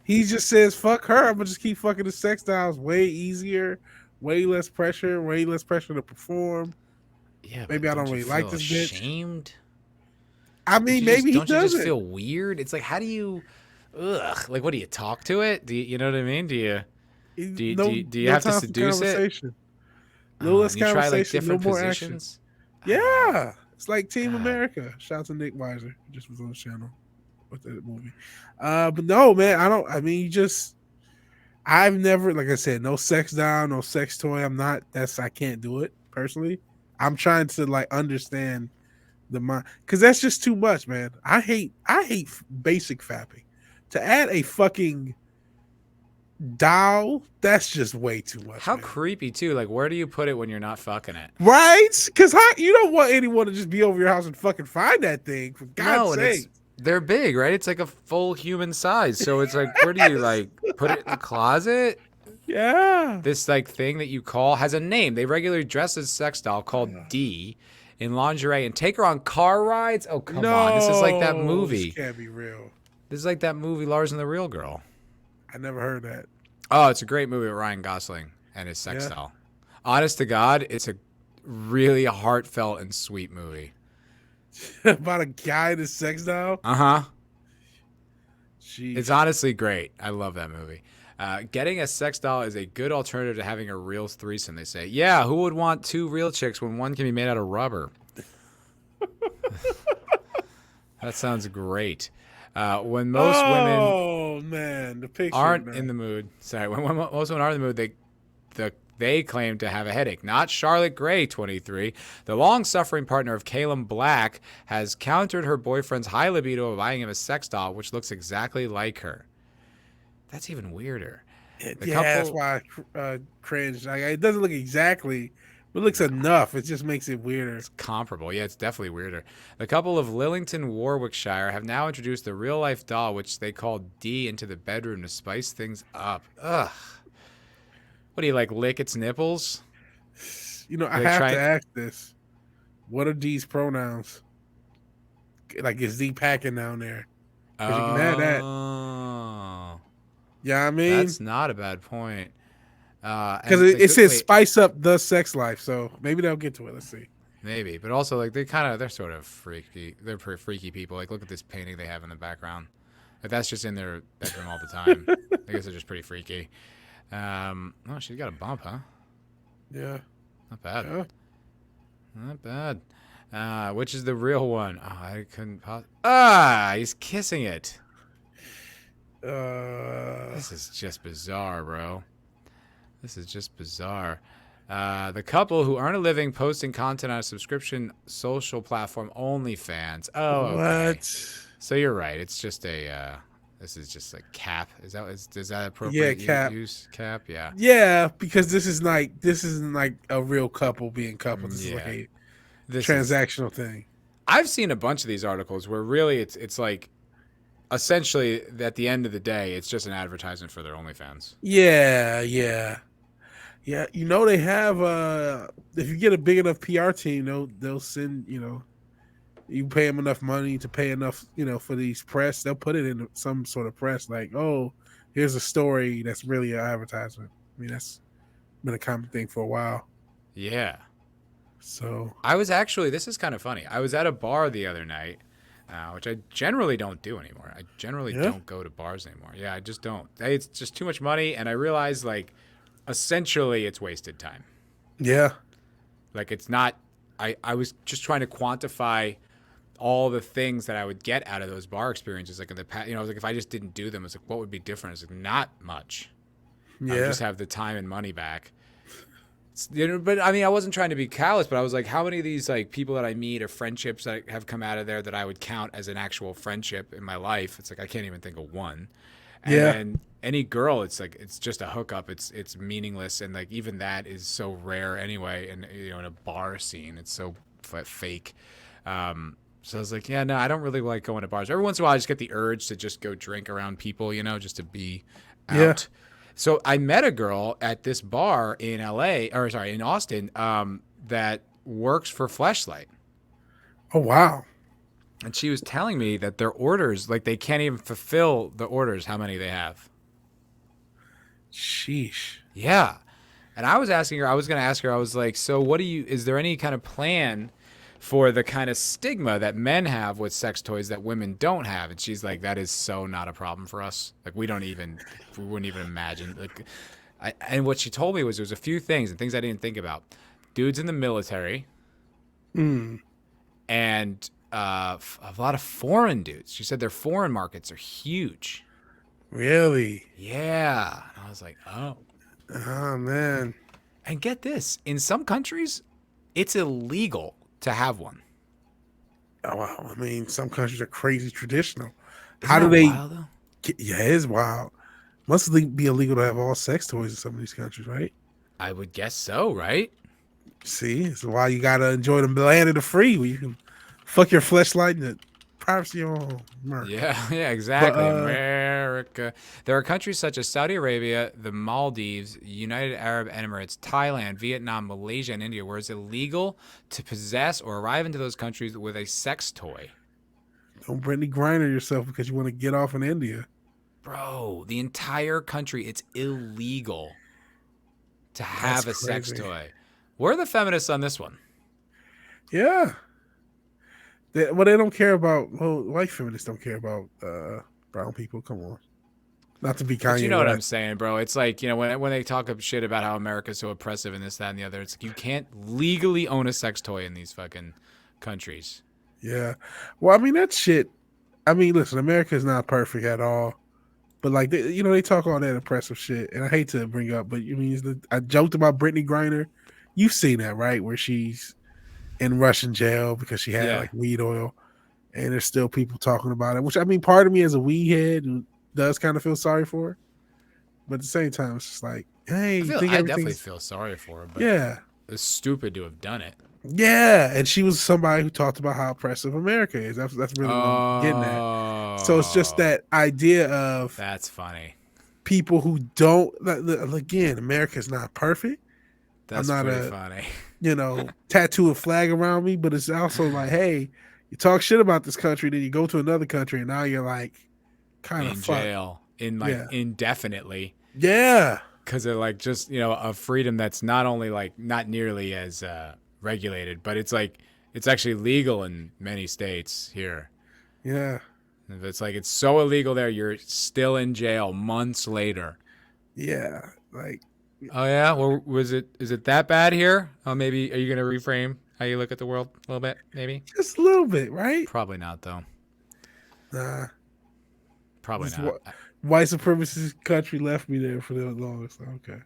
he just says fuck her? I'm gonna just keep fucking the sex dolls. Way easier, way less pressure to perform. Yeah, maybe I don't really like this bitch. Ashamed? I mean, maybe he doesn't. Don't you just feel weird? It's like, how do you? Ugh. Like, what do you talk to it? Do you know what I mean? Do you have to seduce it? No less you conversation. Try, like, different no more positions? Action. Yeah, it's like Team America. Shout out to Nick Weiser, just was on the channel with that movie. But no, man, I've never, like I said, no sex doll, no sex toy. I can't do it personally. I'm trying to like understand the mind, because that's just too much, man. I hate basic fapping. To add a fucking doll, that's just way too much. How man. Creepy too. Like, where do you put it when you're not fucking it? Right? Because you don't want anyone to just be over your house and fucking find that thing, for God's sake. They're big, right? It's like a full human size. So it's like, where do you like put it in the closet? Yeah. This like thing that you call has a name. They regularly dress as a sex doll called D in lingerie and take her on car rides. Oh, come on. This is like that movie. This can't be real. This is like that movie, Lars and the Real Girl. I never heard that. Oh, it's a great movie with Ryan Gosling and his sex doll. Honest to God, it's a really heartfelt and sweet movie. About a guy and his sex doll? Uh-huh. Jeez. It's honestly great. I love that movie. Getting a sex doll is a good alternative to having a real threesome, they say. Yeah, who would want 2 real chicks when one can be made out of rubber? That sounds great. When most women the picture, aren't in the mood, when most women are in the mood, they claim to have a headache. Not Charlotte Gray, 23. The long-suffering partner of Caleb Black has countered her boyfriend's high libido by buying him a sex doll, which looks exactly like her. That's even weirder. That's why I cringe. Like, it doesn't look exactly, but it looks enough. It just makes it weirder. It's comparable. Yeah, it's definitely weirder. The couple of Lillington, Warwickshire, have now introduced the real-life doll, which they call D, into the bedroom to spice things up. Ugh. What do you like? Lick its nipples? I have to ask this. What are D's pronouns? Like, is D packing down there? Because you can add that. Yeah, I mean, that's not a bad point. Because it says spice up the sex life, so maybe they'll get to it. Let's see. Maybe, but also like they're sort of freaky. They're pretty freaky people. Like, look at this painting they have in the background. Like, that's just in their bedroom all the time. I guess they're just pretty freaky. Oh, she's got a bump, huh? Yeah. Not bad. Yeah. Not bad. Which is the real one? Oh, I couldn't. He's kissing it. This is just bizarre, bro. This is just bizarre. The couple who earn a living posting content on a subscription social platform OnlyFans. Oh, okay. What? So you're right. It's just a. This is just a cap. Is that Yeah, appropriate Cap. use? Cap, yeah. Yeah, because this isn't like a real couple being couple. This is like Yeah. a This is. transactional thing. I've seen a bunch of these articles where really it's like essentially at the end of the day it's just an advertisement for their OnlyFans. Yeah, yeah. Yeah, they have if you get a big enough PR team, they'll send, you pay them enough money to pay enough, for these press, they'll put it in some sort of press like, oh, here's a story that's really an advertisement. I mean, that's been a common thing for a while. Yeah. So This is kind of funny. I was at a bar the other night, which I generally don't do anymore. I generally don't go to bars anymore. Yeah, I just don't. It's just too much money, and I realize like essentially it's wasted time. yeah, Like it's not. I was just trying to quantify all the things that I would get out of those bar experiences. Like in the past, like if I just didn't do them, it's like what would be different? It's like not much. I would just have the time and money back. But I mean, I wasn't trying to be callous, but I was like, how many of these like people that I meet or friendships that have come out of there that I would count as an actual friendship in my life? It's like I can't even think of one. And then any girl, it's like it's just a hookup. It's meaningless, and like even that is so rare anyway. And in a bar scene, it's so fake. So I was like, yeah, no, I don't really like going to bars. Every once in a while, I just get the urge to just go drink around people, just to be out. Yeah. So I met a girl at this bar in in Austin, that works for Fleshlight. Oh wow. And she was telling me that their orders, like they can't even fulfill the orders, how many they have. Sheesh. Yeah. And I was going to ask her, I was like, so is there any kind of plan for the kind of stigma that men have with sex toys that women don't have? And she's like, that is so not a problem for us. Like we wouldn't even imagine. Like, and what she told me was there was a few things and things I didn't think about. Dudes in the military, and a lot of foreign dudes. She said their foreign markets are huge. Really? Yeah. And I was like, oh. Oh man. And get this, in some countries, it's illegal to have one. Oh wow. I mean, some countries are crazy traditional. Isn't that wild, though? Yeah, it is wild. Must be illegal to have all sex toys in some of these countries, right? I would guess so, right? See, it's why you gotta enjoy the land of the free, where you can fuck your fleshlight in the privacy of your own America. Yeah, exactly. America. There are countries such as Saudi Arabia, the Maldives, United Arab Emirates, Thailand, Vietnam, Malaysia, and India, where it's illegal to possess or arrive into those countries with a sex toy. Don't Brittany Griner yourself because you want to get off in India. Bro, the entire country, it's illegal to have a sex toy. Where are the feminists on this one? Yeah. They don't care about, white feminists don't care about brown people. Come on. Not to be Kanye. But you know what I'm saying, bro. It's like, when they talk shit about how America's so oppressive and this, that, and the other, it's like you can't legally own a sex toy in these fucking countries. Yeah. Well, I mean, that shit. I mean, listen, America is not perfect at all. But like, they talk all that oppressive shit. And I hate to bring up, but I joked about Brittany Griner. You've seen that, right? Where she's in Russian jail because she had like weed oil, and there's still people talking about it. Which, I mean, part of me as a weed head does kind of feel sorry for her, but at the same time, it's just like, hey, I definitely feel sorry for her. But yeah, it's stupid to have done it. Yeah, and she was somebody who talked about how oppressive America is. That's really what I'm getting at. So it's just that idea of that's funny. People who don't, again, America is not perfect. That's pretty funny. Tattoo a flag around me, but it's also like, hey, you talk shit about this country, then you go to another country, and now you're like kind of in jail, indefinitely. Yeah, because they're like just a freedom that's not only like not nearly as regulated, but it's like it's actually legal in many states here. Yeah, it's like it's so illegal there, you're still in jail months later. Yeah, like. Oh yeah, well, is it that bad here? Oh, maybe are you gonna reframe how you look at the world a little bit? Maybe just a little bit, right? Probably not though. Nah, probably not. white supremacist country left me there for the longest. Okay.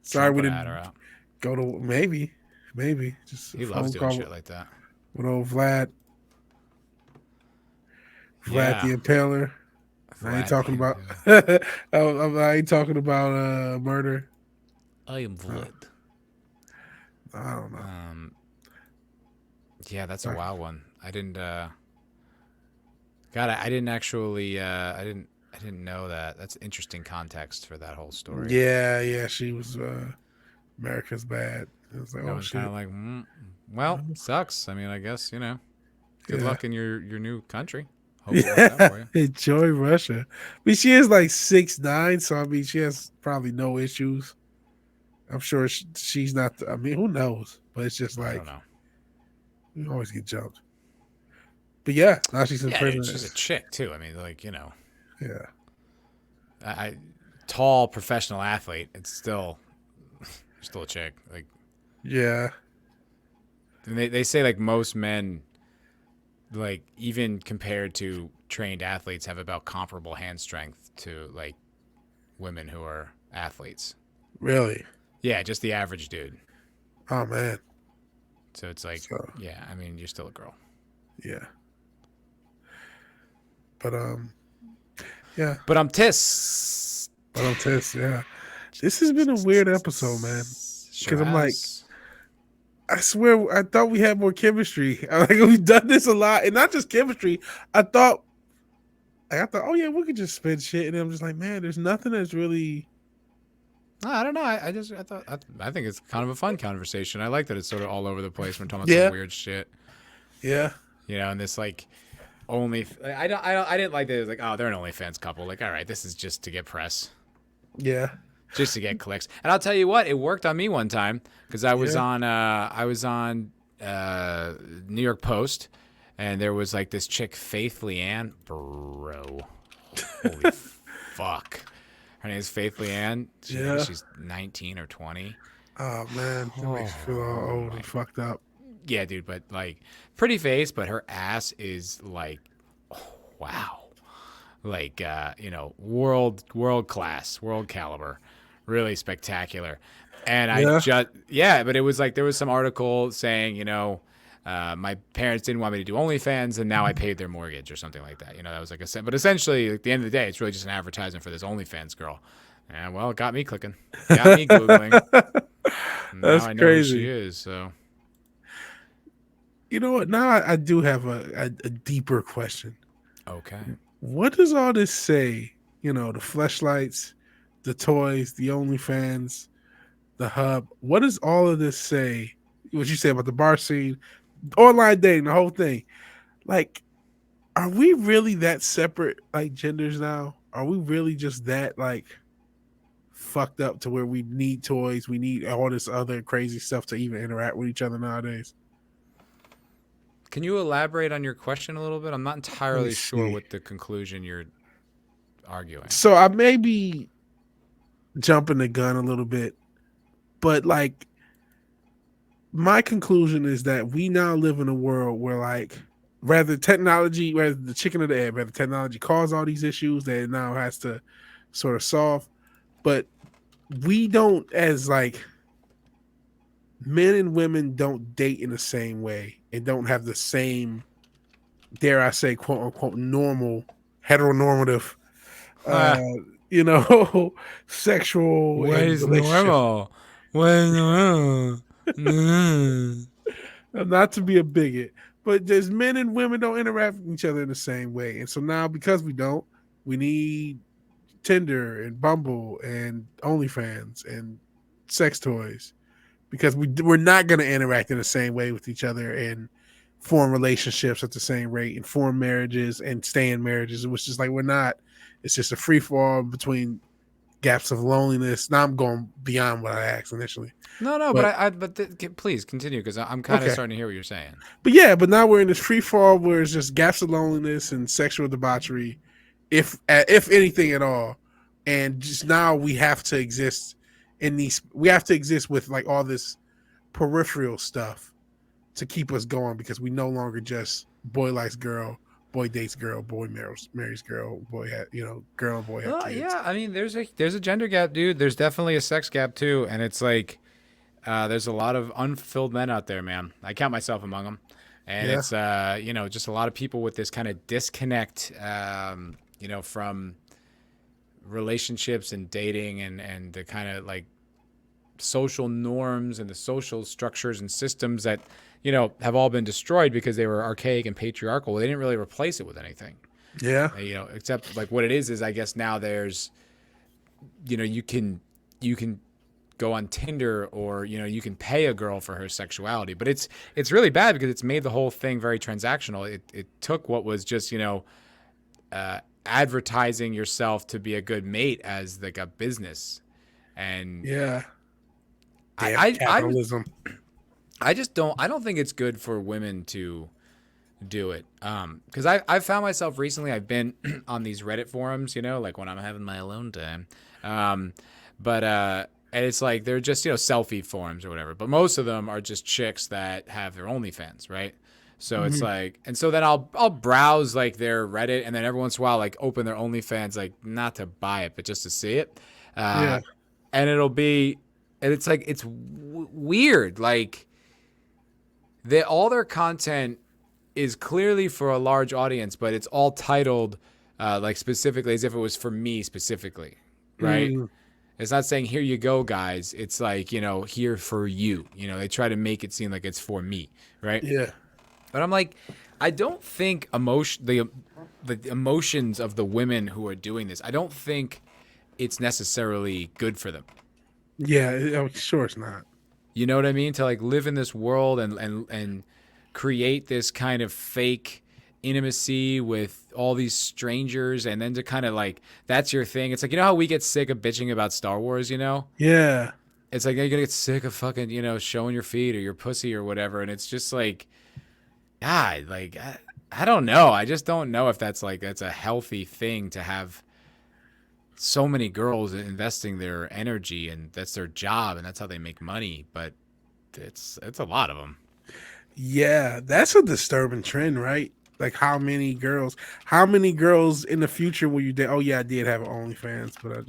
Sorry Trump we would have had her didn't out. go to maybe just a He loves phone doing call shit like that. with old Vlad Yeah. the Impaler. I ain't Vlad talking the about Impaler. I ain't talking about murder. I am No, Vlad. I don't know. Yeah, that's a Sorry. wild one. I didn't. God, I didn't actually. I didn't know that. That's interesting context for that whole story. Yeah, she was America's bad. It was like, I oh was kind shit. of like, well, sucks. I mean, I guess good Yeah. luck in your new country. Hope it works out Yeah. for you. Enjoy Russia. I mean, she is like 6'9", so I mean she has probably no issues. I'm sure she's not I mean, who knows? But it's just I don't like know. you always get jumped. But yeah, now she's in Yeah, dude, prison. she's a chick too. I mean, like Yeah. I tall professional athlete. It's still a chick. Like Yeah. they say, like most men, like even compared to trained athletes, have about comparable hand strength to like women who are athletes. Really? Yeah, just the average dude. Oh man. So it's like, So yeah, I mean, you're still a girl. yeah. But yeah. But I'm tis. But I'm test, yeah. This has been a weird episode, man. Sure Because I'm like, has. I swear, I thought we had more chemistry. Like we've done this a lot, and not just chemistry. I thought, oh yeah, we could just spin shit, and I'm just like, man, there's nothing that's really. No, I don't know. I think it's kind of a fun conversation. I like that it's sort of all over the place. We're talking about Yeah, some weird shit, yeah, and this like only. I didn't like that. It was like, oh, they're an OnlyFans couple. Like, all right, this is just to get press, yeah, just to get clicks. And I'll tell you what, it worked on me one time because I was yeah. on New York Post, and there was like this chick, Faith Leanne, bro. Holy fuck. Her name is Faith Leanne. Yeah. She's 19 or 20. Oh man, that makes you feel all old and fucked up. Yeah, dude, but like pretty face, but her ass is like, wow, like world class, world caliber, really spectacular. And but it was like there was some article saying, my parents didn't want me to do OnlyFans, and now I paid their mortgage or something like that. That was like but essentially, at the end of the day, it's really just an advertisement for this OnlyFans girl. And well, it got me clicking, got me googling. That's Now I know who crazy. she is. So You know what? Now I do have a deeper question. okay, What does all this say? The fleshlights, the toys, the OnlyFans, the hub. What does all of this say? What you say about the bar scene, online dating, the whole thing? Like, are we really that separate, like genders now? Are we really just that like fucked up to where we need toys, we need all this other crazy stuff to even interact with each other nowadays? can you elaborate on your question a little bit? I'm not entirely sure see. what the conclusion you're arguing. So I may be jumping the gun a little bit, but like my conclusion is that we now live in a world where like rather the chicken or the egg, rather technology caused all these issues that it now has to sort of solve, but we don't, as like men and women, don't date in the same way and don't have the same, dare I say, quote unquote, normal heteronormative sexual What and is relationship. normal? What is normal? Not to be a bigot, but there's men and women don't interact with each other in the same way. And so now, because we don't, we need Tinder and Bumble and OnlyFans and sex toys because we're not going to interact in the same way with each other and form relationships at the same rate and form marriages and stay in marriages. It was just like we're not. It's just a free fall between gaps of loneliness. Now I'm going beyond what I asked initially. No, but please continue because I'm kind of Okay. starting to hear what you're saying. But now we're in this free fall where it's just gaps of loneliness and sexual debauchery, if anything at all, and just now we have to exist we have to exist with like all this peripheral stuff to keep us going because we no longer just boy likes girl, boy dates girl, boy marries girl, girl and boy have Well, kids. yeah. I mean, there's a gender gap, dude. There's definitely a sex gap too, and it's like there's a lot of unfulfilled men out there, man. I count myself among them, and Yeah, it's just a lot of people with this kind of disconnect, from relationships and dating and the kind of like social norms and the social structures and systems that have all been destroyed because they were archaic and patriarchal. They didn't really replace it with anything. yeah, Except like what it is I guess now there's, you can go on Tinder or you can pay a girl for her sexuality, but it's really bad because it's made the whole thing very transactional. It took what was just advertising yourself to be a good mate as like a business, and yeah. Damn I capitalism. I just I don't think it's good for women to do it. Because I've found myself recently, I've been on these Reddit forums, like when I'm having my alone time. But and it's like they're just selfie forums or whatever. But most of them are just chicks that have their OnlyFans, right? So it's like, and so then I'll browse like their Reddit, and then every once in a while like open their OnlyFans, like not to buy it, but just to see it. Yeah, And it's like it's weird, like all their content is clearly for a large audience, but it's all titled like specifically as if it was for me specifically, right? It's not saying here you go, guys. It's like here for you. They try to make it seem like it's for me, right? yeah, But I'm like, I don't think the emotions of the women who are doing this, I don't think it's necessarily good for them. yeah. Sure, it's not. You know what I mean? To like live in this world and create this kind of fake intimacy with all these strangers, and then to kind of like that's your thing. It's like how we get sick of bitching about Star Wars, Yeah, It's like you're gonna get sick of fucking showing your feet or your pussy or whatever, and it's just like, God, like I don't know. I just don't know if that's a healthy thing to have so many girls investing their energy, and that's their job and that's how they make money, but it's a lot of them. yeah. That's a disturbing trend, right? Like how many girls in the future will you date? Oh yeah, I did have an OnlyFans, but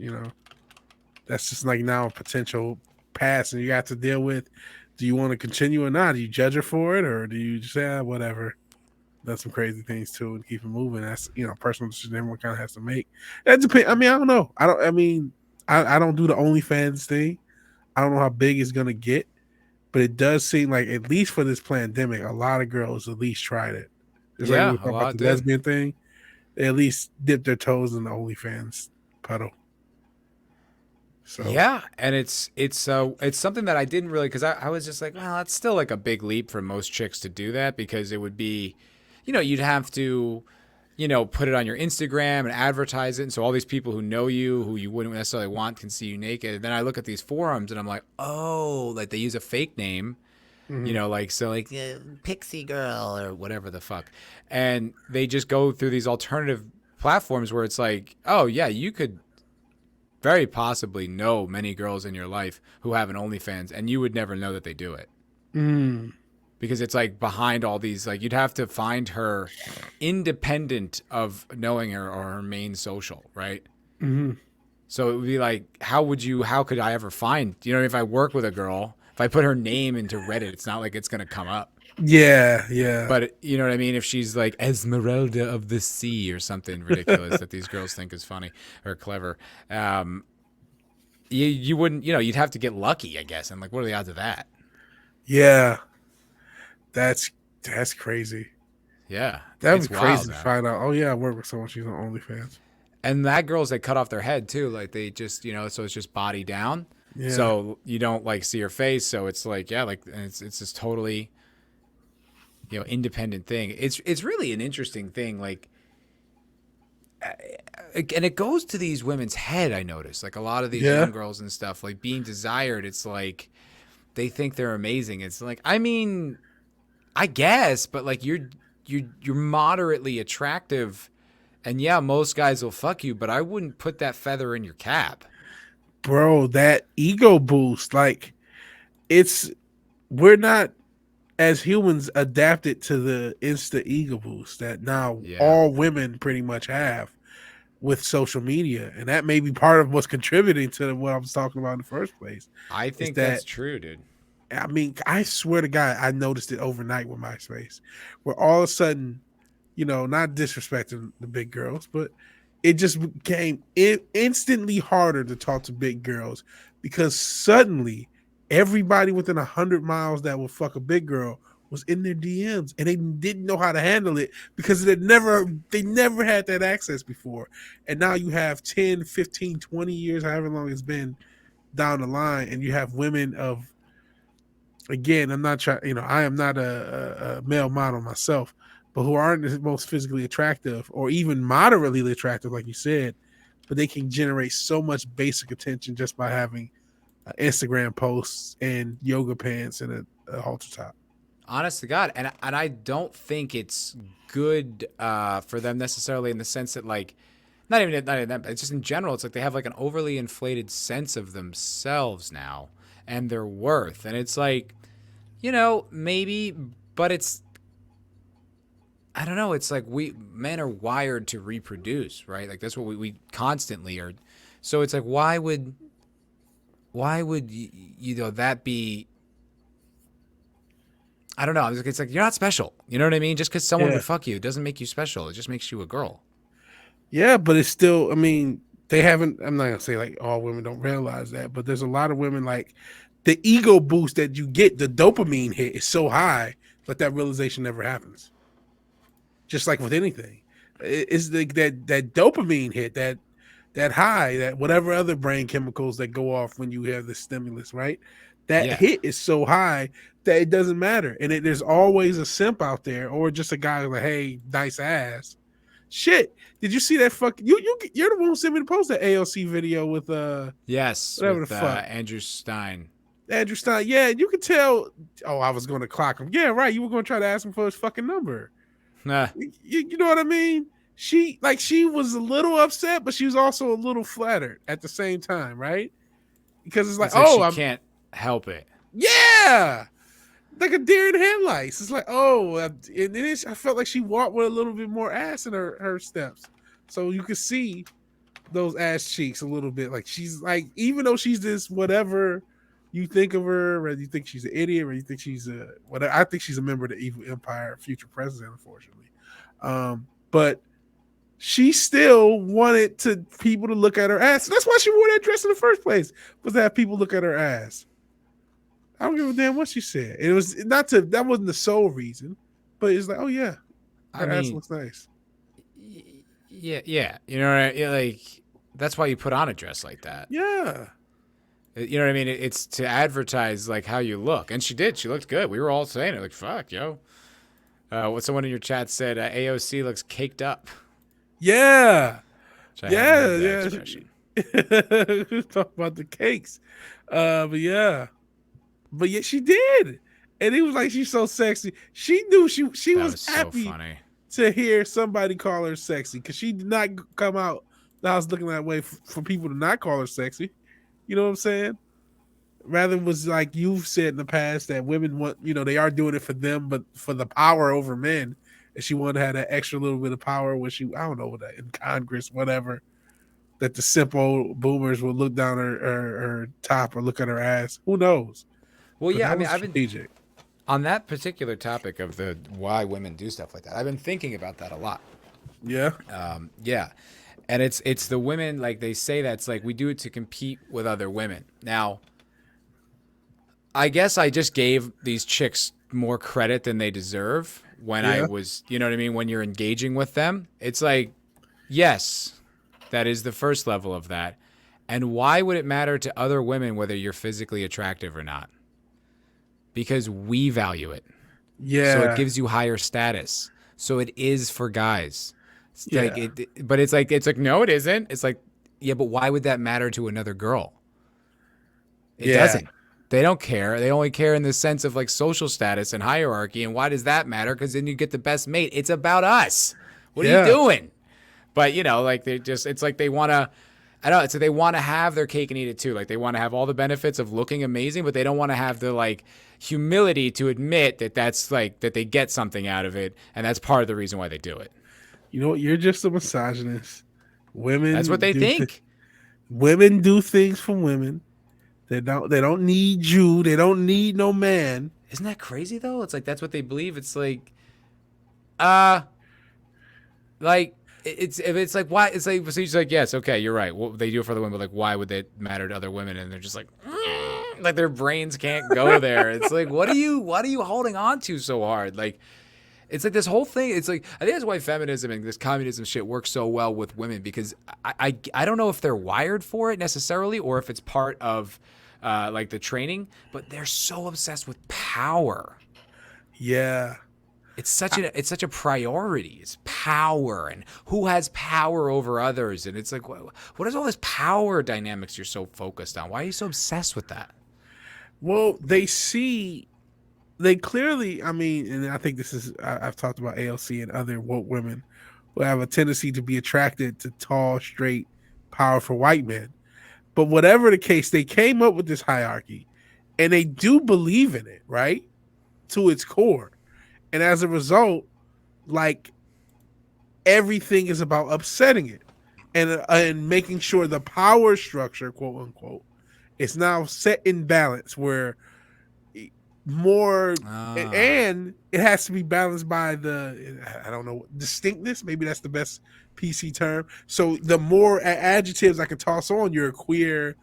that's just like now a potential pass, and you got to deal with. Do you want to continue or not? Do you judge her for it, or do you just say whatever? That's some crazy things too, and keep it moving. That's personal decision everyone kind of has to make. That depends. I mean, I don't know. I don't. I mean, I don't do the OnlyFans thing. I don't know how big it's gonna get, but it does seem like at least for this pandemic, a lot of girls at least tried it. Just like we Yeah, were a talking about lot the did. lesbian thing, they at least dipped their toes in the OnlyFans puddle. So Yeah, and it's something that I didn't really, because I was just like, well, that's still like a big leap for most chicks to do that, because it would be, you'd have to, put it on your Instagram and advertise it, and so all these people who know you, who you wouldn't necessarily want, can see you naked. And then I look at these forums and I'm like, oh, like they use a fake name, Pixie Girl or whatever the fuck, and they just go through these alternative platforms where it's like, oh yeah, you could very possibly know many girls in your life who have an OnlyFans, and you would never know that they do it. Because it's like behind all these, like you'd have to find her independent of knowing her or her main social, right? So it would be like, how could I ever find, if I work with a girl, if I put her name into Reddit, it's not like it's going to come up. yeah. But you know what I mean? If she's like Esmeralda of the Sea or something ridiculous that these girls think is funny or clever, you wouldn't, you'd have to get lucky, I guess. And like, what are the odds of that? Yeah. That's crazy. Yeah. That'd it's be crazy wild, to man. find out. Oh yeah, I work with someone. She's on OnlyFans. And that girl's they cut off their head too. Like they just, so it's just body down. Yeah. So you don't like see her face. So it's like, yeah, like it's this totally, independent thing. It's really an interesting thing. Like, and it goes to these women's head. I notice like a lot of these young girls and stuff, like being desired. It's like they think they're amazing. It's like, I mean, I guess, but like you're moderately attractive, and yeah, most guys will fuck you, but I wouldn't put that feather in your cap. Bro, that ego boost, like we're not as humans adapted to the instant ego boost that now Yeah. all women pretty much have with social media, and that may be part of what's contributing to what I was talking about in the first place. I Is think that that's true, dude. I mean, I swear to God, I noticed it overnight with MySpace, where all of a sudden, not disrespecting the big girls, but it just became instantly harder to talk to big girls because suddenly everybody within 100 miles that would fuck a big girl was in their DMs, and they didn't know how to handle it because they never had that access before. And now you have 10, 15, 20 years, however long it's been down the line, and you have women of, again, I'm not trying, I am not a male model myself, but who aren't the most physically attractive or even moderately attractive, like you said, but they can generate so much basic attention just by having Instagram posts and yoga pants and a halter top. Honest to God, and I don't think it's good for them necessarily in the sense that like not even that, but it's just in general. It's like they have like an overly inflated sense of themselves now and their worth, and it's like, maybe, but it's, I don't know. It's like men are wired to reproduce, right? Like that's what we constantly are. So it's like, why would that be? I don't know. It's like, you're not special. You know what I mean? Just because someone would fuck you, it doesn't make you special. It just makes you a girl. Yeah, but it's still, I mean, they haven't, I'm not going to say like all women don't realize that, but there's a lot of women, like the ego boost that you get, the dopamine hit is so high, but that realization never happens. Just like with anything. It's like that dopamine hit, that high, that whatever other brain chemicals that go off when you have the stimulus, right? That hit is so high that it doesn't matter. And there's always a simp out there or just a guy who's like, hey, nice ass. Shit. Did you see that fucking you're the one who sent me to post that AOC video with yes, whatever with the fuck. Andrew Stein. Andrew Stein. Yeah, you could tell, I was gonna clock him. Yeah, right. You were gonna try to ask him for his fucking number. You know what I mean? She was a little upset, but she was also a little flattered at the same time, right? Because it's like, she can't help it. Yeah, like a deer in headlights. It's like, and then I felt like she walked with a little bit more ass in her steps, so you could see those ass cheeks a little bit. Like she's like, even though she's this whatever you think of her, whether you think she's an idiot or you think she's a whatever, I think she's a member of the evil empire, future president, unfortunately. But she still wanted people to look at her ass. That's why she wore that dress in the first place, was to have people look at her ass. I don't give a damn what she said. It was that wasn't the sole reason, but it's like, oh yeah, her ass looks nice. Yeah. You know, like that's why you put on a dress like that. Yeah. You know what I mean? It's to advertise like how you look, and she did. She looked good. We were all saying it, like, "Fuck, yo." What someone in your chat said, AOC looks caked up. Yeah. Yeah. Talk about the cakes. But yeah, she did, and it was like, she's so sexy. She knew she was happy so funny to hear somebody call her sexy, because she did not come out the house looking that way for people to not call her sexy. You know what I'm saying? Rather, it was like you've said in the past that women want, they are doing it for them, but for the power over men. And she wanted to have that extra little bit of power when I don't know what that, in Congress, whatever, that the simple boomers will look down her top or look at her ass. Who knows? Well, but yeah, I mean, I've been on that particular topic of the why women do stuff like that. I've been thinking about that a lot. Yeah. Yeah. And it's the women, like they say that's like we do it to compete with other women. Now, I guess I just gave these chicks more credit than they deserve when I was, you know what I mean? When you're engaging with them, it's like, yes, that is the first level of that. And why would it matter to other women whether you're physically attractive or not? Because we value it. Yeah. So it gives you higher status. So it is for guys. But it's like, no, it isn't. It's like, yeah, but why would that matter to another girl? It doesn't. They don't care. They only care in the sense of like social status and hierarchy. And why does that matter? Because then you get the best mate. It's about us. What are you doing? But like it's like they want to, I know. So they want to have their cake and eat it too. Like they want to have all the benefits of looking amazing, but they don't want to have the like humility to admit that that's like that they get something out of it, and that's part of the reason why they do it. You know what? You're just a misogynist. Women. That's what they think. Women do things for women. They don't need you. They don't need no man. Isn't that crazy though? It's like that's what they believe. It's like, like it's like why it's like so she's like yes okay you're right well they do it for the women but like why would that matter to other women and they're just like their brains can't go there. It's like what are you holding on to so hard? Like it's like this whole thing. It's like I think that's why feminism and this communism shit works so well with women because I don't know if they're wired for it necessarily or if it's part of like the training, but they're so obsessed with power. Yeah. It's such a priority. It's power and who has power over others. And it's like, what is all this power dynamics you're so focused on? Why are you so obsessed with that? Well, they clearly, I mean, and I think this is, I've talked about ALC and other woke women who have a tendency to be attracted to tall, straight, powerful white men. But whatever the case, they came up with this hierarchy and they do believe in it, right? To its core. And as a result, like everything is about upsetting it and making sure the power structure, quote unquote, is now set in balance where more and it has to be balanced by I don't know, distinctness. Maybe that's the best PC term. So the more adjectives I can toss on, you're a queer,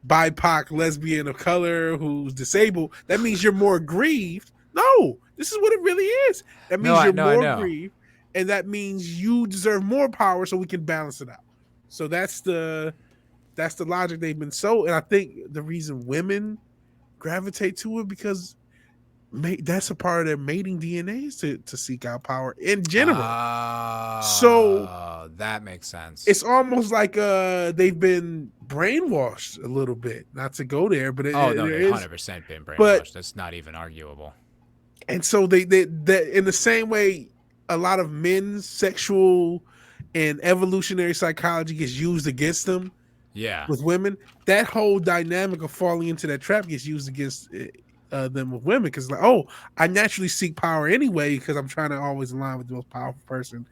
BIPOC, lesbian of color who's disabled. That means you're more aggrieved. No, this is what it really is. That means you're more aggrieved, and that means you deserve more power, so we can balance it out. So that's the logic they've been so. And I think the reason women gravitate to it because that's a part of their mating DNA is to seek out power in general. So that makes sense. It's almost like they've been brainwashed a little bit. Not to go there, but they've 100% been brainwashed. But, that's not even arguable. And so they in the same way, a lot of men's sexual and evolutionary psychology gets used against them. Yeah, with women, that whole dynamic of falling into that trap gets used against them with women because like, oh, I naturally seek power anyway because I'm trying to always align with the most powerful person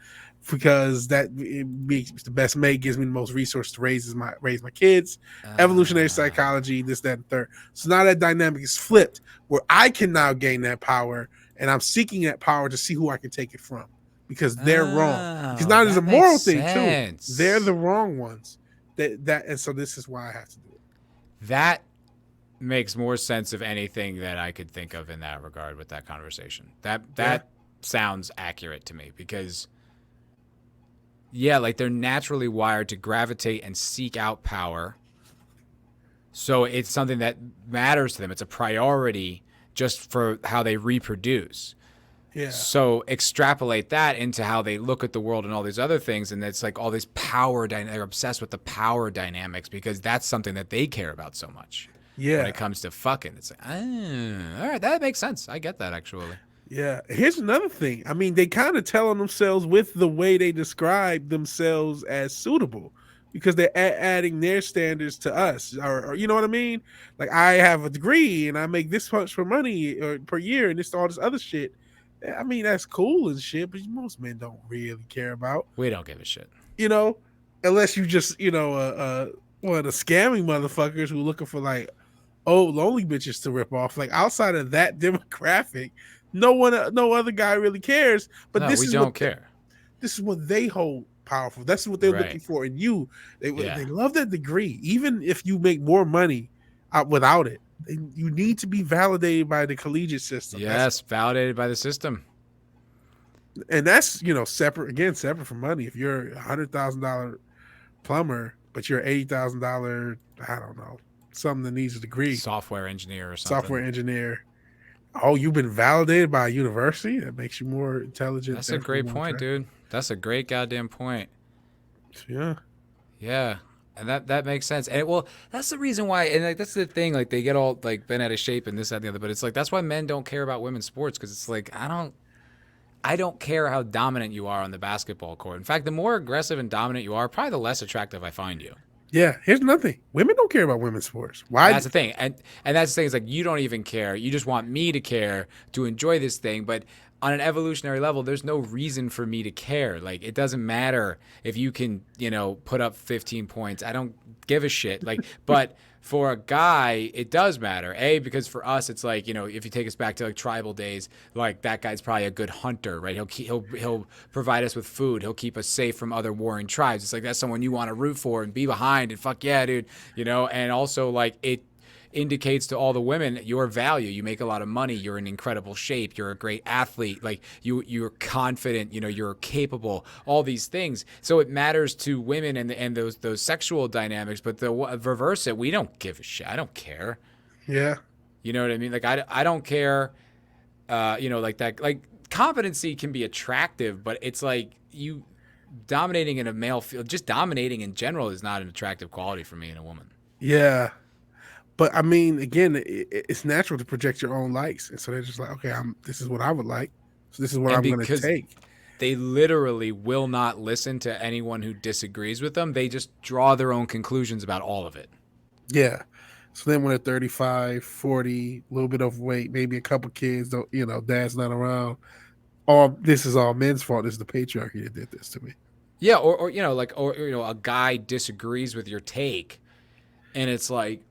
because that it makes the best mate, gives me the most resources to raise my kids. Evolutionary psychology, this, that, and third. So now that dynamic is flipped where I can now gain that power and I'm seeking that power to see who I can take it from because they're wrong. Because now there's a moral thing too. They're the wrong ones. And so this is why I have to do it. That makes more sense of anything that I could think of in that regard with that conversation. That sounds accurate to me because like they're naturally wired to gravitate and seek out power. So it's something that matters to them. It's a priority just for how they reproduce. Yeah. So extrapolate that into how they look at the world and all these other things, and it's like all this power. They're obsessed with the power dynamics because that's something that they care about so much. Yeah. When it comes to fucking, it's like, all right, that makes sense. I get that actually. Yeah. Here's another thing. I mean, they kind of tell on themselves with the way they describe themselves as suitable because they're adding their standards to us, or you know what I mean? Like I have a degree and I make this much for money or per year, and this all this other shit. I mean, that's cool and shit, but most men don't really care about. We don't give a shit. You know, unless you just, one of the scamming motherfuckers who are looking for like old lonely bitches to rip off. Like outside of that demographic, no other guy really cares. But we don't care. This is what they hold powerful. That's what they're looking for in you. They love that degree, even if you make more money without it. You need to be validated by the collegiate system. Yes, validated by the system. And that's, separate from money. If you're $100,000 plumber, but you're $80,000, I don't know, something that needs a degree. Software engineer or something. Oh, you've been validated by a university? That makes you more intelligent. That's a great point, dude. That's a great goddamn point. Yeah. Yeah. And that makes sense. And that's the reason why, and like that's the thing, like they get all like bent out of shape and this, that, and the other. But it's like that's why men don't care about women's sports because it's like I don't care how dominant you are on the basketball court. In fact, the more aggressive and dominant you are, probably the less attractive I find you. Yeah, here's nothing. Women don't care about women's sports. Why? That's the thing, and that's the thing. Is like you don't even care. You just want me to care to enjoy this thing. But on an evolutionary level, there's no reason for me to care. Like it doesn't matter if you can, put up 15 points. I don't give a shit. Like, but for a guy, it does matter. Because for us, it's like if you take us back to like tribal days, like that guy's probably a good hunter, right? He'll provide us with food. He'll keep us safe from other warring tribes. It's like that's someone you want to root for and be behind and fuck yeah, dude. And also like it indicates to all the women your value. You make a lot of money. You're in incredible shape. You're a great athlete. Like you're confident. You're capable. All these things. So it matters to women and those sexual dynamics. But the reverse it, we don't give a shit. I don't care. Yeah. You know what I mean? Like I don't care. Like that. Like competency can be attractive, but it's like you dominating in a male field. Just dominating in general is not an attractive quality for me in a woman. Yeah. But I mean, again, it's natural to project your own likes, and so they're just like, okay, this is what I would like, so this is what I'm going to take. They literally will not listen to anyone who disagrees with them. They just draw their own conclusions about all of it. Yeah. So then when they're 35, 40, a little bit overweight, maybe a couple kids, don't, dad's not around. This is all men's fault. This is the patriarchy that did this to me. Yeah, or a guy disagrees with your take, and it's like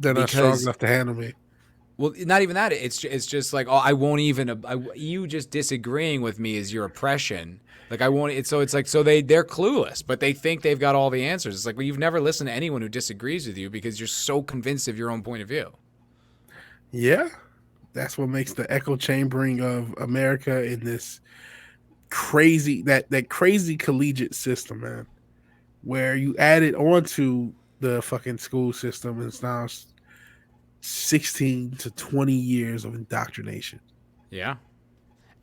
they're not strong enough to handle me. Well, not even that. It's just like, I won't even. You just disagreeing with me is your oppression. Like I won't. It's like they're clueless, but they think they've got all the answers. It's like, well, you've never listened to anyone who disagrees with you because you're so convinced of your own point of view. Yeah, that's what makes the echo chambering of America in this crazy that crazy collegiate system, man, where you add it onto the fucking school system, and it's now 16 to 20 years of indoctrination. Yeah.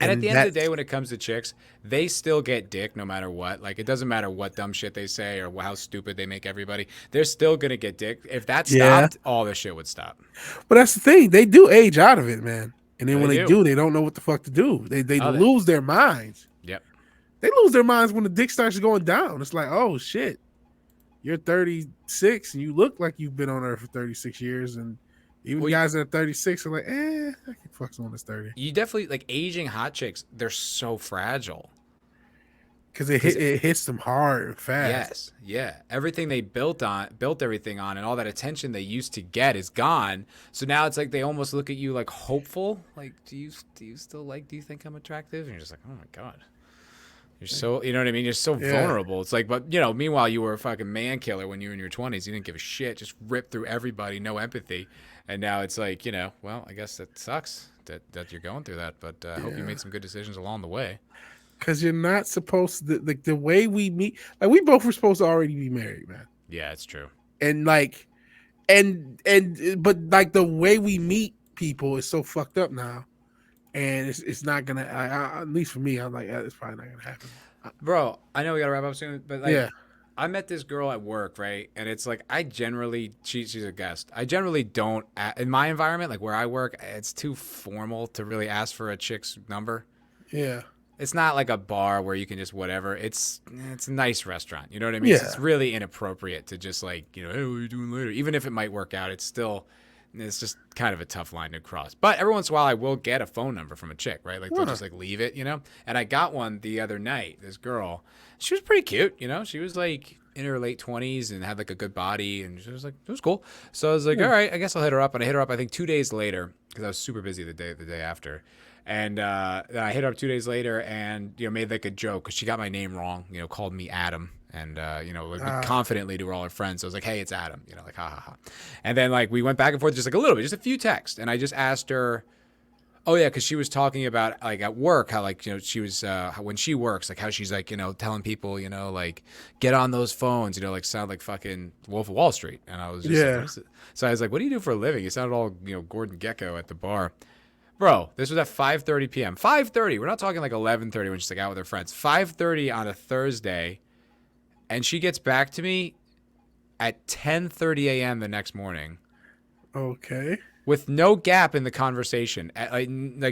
And at the end of the day, when it comes to chicks, they still get dick no matter what. Like, it doesn't matter what dumb shit they say or how stupid they make everybody. They're still going to get dick. If that stopped, all this shit would stop. But that's the thing. They do age out of it, man. And then when they do, they don't know what the fuck to do. They lose their minds. Yep. They lose their minds when the dick starts going down. It's like, oh, shit. You're 36 and you look like you've been on Earth for 36 years. And even guys that are 36 are like, I can fuck someone that's 30. You definitely, like, aging hot chicks, they're so fragile. Because it hits them hard and fast. Yes, yeah. Everything they built everything on, and all that attention they used to get is gone. So now it's like they almost look at you like hopeful. Like, do you think I'm attractive? And you're just like, oh my God. You're so, you know what I mean? You're so vulnerable. It's like, but, meanwhile, you were a fucking man killer when you were in your 20s. You didn't give a shit. Just ripped through everybody, no empathy. And now it's like, well, I guess that sucks that you're going through that. But I hope you made some good decisions along the way. Because you're not supposed to, like, the way we meet, like, we both were supposed to already be married, man. Yeah, it's true. And, like, but, like, the way we meet people is so fucked up now. And it's not going to, at least for me, I'm like, it's probably not going to happen. Bro, I know we got to wrap up soon, but, like, I met this girl at work, right? And it's like, she's a guest. I generally don't, in my environment, like where I work, it's too formal to really ask for a chick's number. Yeah. It's not like a bar where you can just whatever. It's a nice restaurant. You know what I mean? Yeah. It's really inappropriate to just like, hey, what are you doing later? Even if it might work out, it's just kind of a tough line to cross. But every once in a while, I will get a phone number from a chick, right? Like they'll just like leave it, And I got one the other night. This girl, she was pretty cute, She was like in her late 20s and had like a good body, and she was like, it was cool. So I was like, all right, I guess I'll hit her up. And I hit her up, I think 2 days later, because I was super busy the day after. And I hit her up 2 days later and, made like a joke because she got my name wrong, called me Adam. And, confidently to all her friends. So I was like, hey, it's Adam, like, ha, ha, ha. And then, like, we went back and forth just like a little bit, just a few texts. And I just asked her, oh, yeah, because she was talking about, like, at work, how, like, she was, when she works, like, how she's, like, telling people, like, get on those phones, like, sound like fucking Wolf of Wall Street. And I was just like, so I was like, what do you do for a living? You sounded all, Gordon Gekko at the bar. Bro, this was at 5:30 p.m. 5:30. We're not talking like 11:30 when she's like out with her friends. 5:30 on a Thursday, and she gets back to me at 10:30 a.m. the next morning. Okay. With no gap in the conversation, like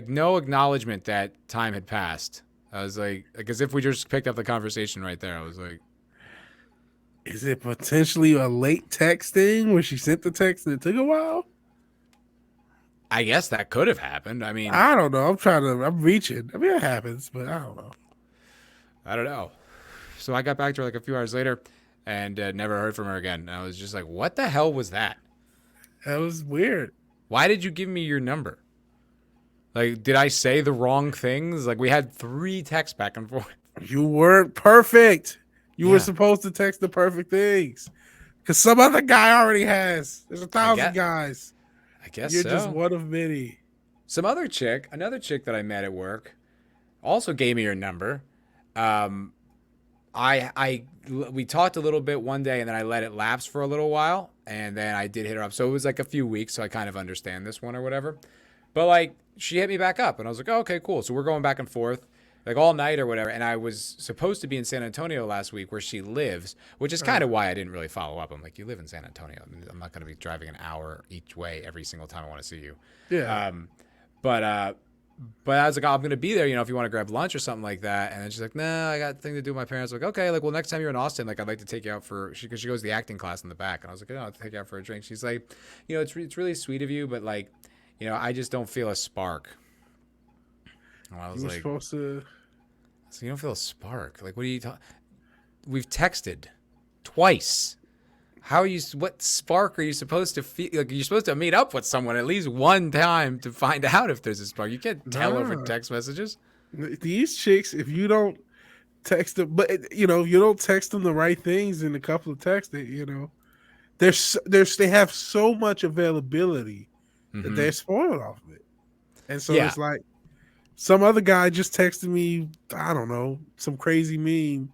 no acknowledgement that time had passed. I was like as if we just picked up the conversation right there. I was like, Is it potentially a late texting where she sent the text and it took a while? I guess that could have happened. I mean, I don't know. I'm reaching. I mean, it happens, but I don't know. I don't know. So I got back to her like a few hours later and never heard from her again. And I was just like, what the hell was that? That was weird. Why did you give me your number? Like, did I say the wrong things? Like, we had 3 texts back and forth. You weren't perfect. You were Yeah. supposed to text the perfect things. Because some other guy already has. There's 1,000 get- guys. I guess You're so. just one of many. Some other chick, another chick that I met at work, also gave me her number. We talked a little bit one day, and then I let it lapse for a little while, and then I did hit her up. So it was like a few weeks, so I kind of understand this one or whatever. But like, she hit me back up, and I was like, oh, okay, cool. So we're going back and forth, like all night or whatever. And I was supposed to be in San Antonio last week, where she lives, which is kind of why I didn't really follow up. I'm like, you live in San Antonio. I mean, I'm not going to be driving an hour each way every single time I want to see you. Yeah. But I was like, oh, I'm gonna be there, if you want to grab lunch or something like that. And then she's like, nah, I got a thing to do with my parents. Like, okay, like, well, next time you're in Austin, like, I'd like to take you out because she goes to the acting class in the back. And I was like, I'll take you out for a drink. She's like, it's really sweet of you, but like, I just don't feel a spark. And I was You were like, supposed to. so you don't feel a spark? Like, what are you talking? We've texted twice. What spark are you supposed to feel? Like, you're supposed to meet up with someone at least one time to find out if there's a spark. You can't tell over text messages. These chicks, if you don't text them, but if you don't text them the right things in a couple of texts, they have so much availability that they're spoiled off of it. And so it's like some other guy just texted me, I don't know, some crazy meme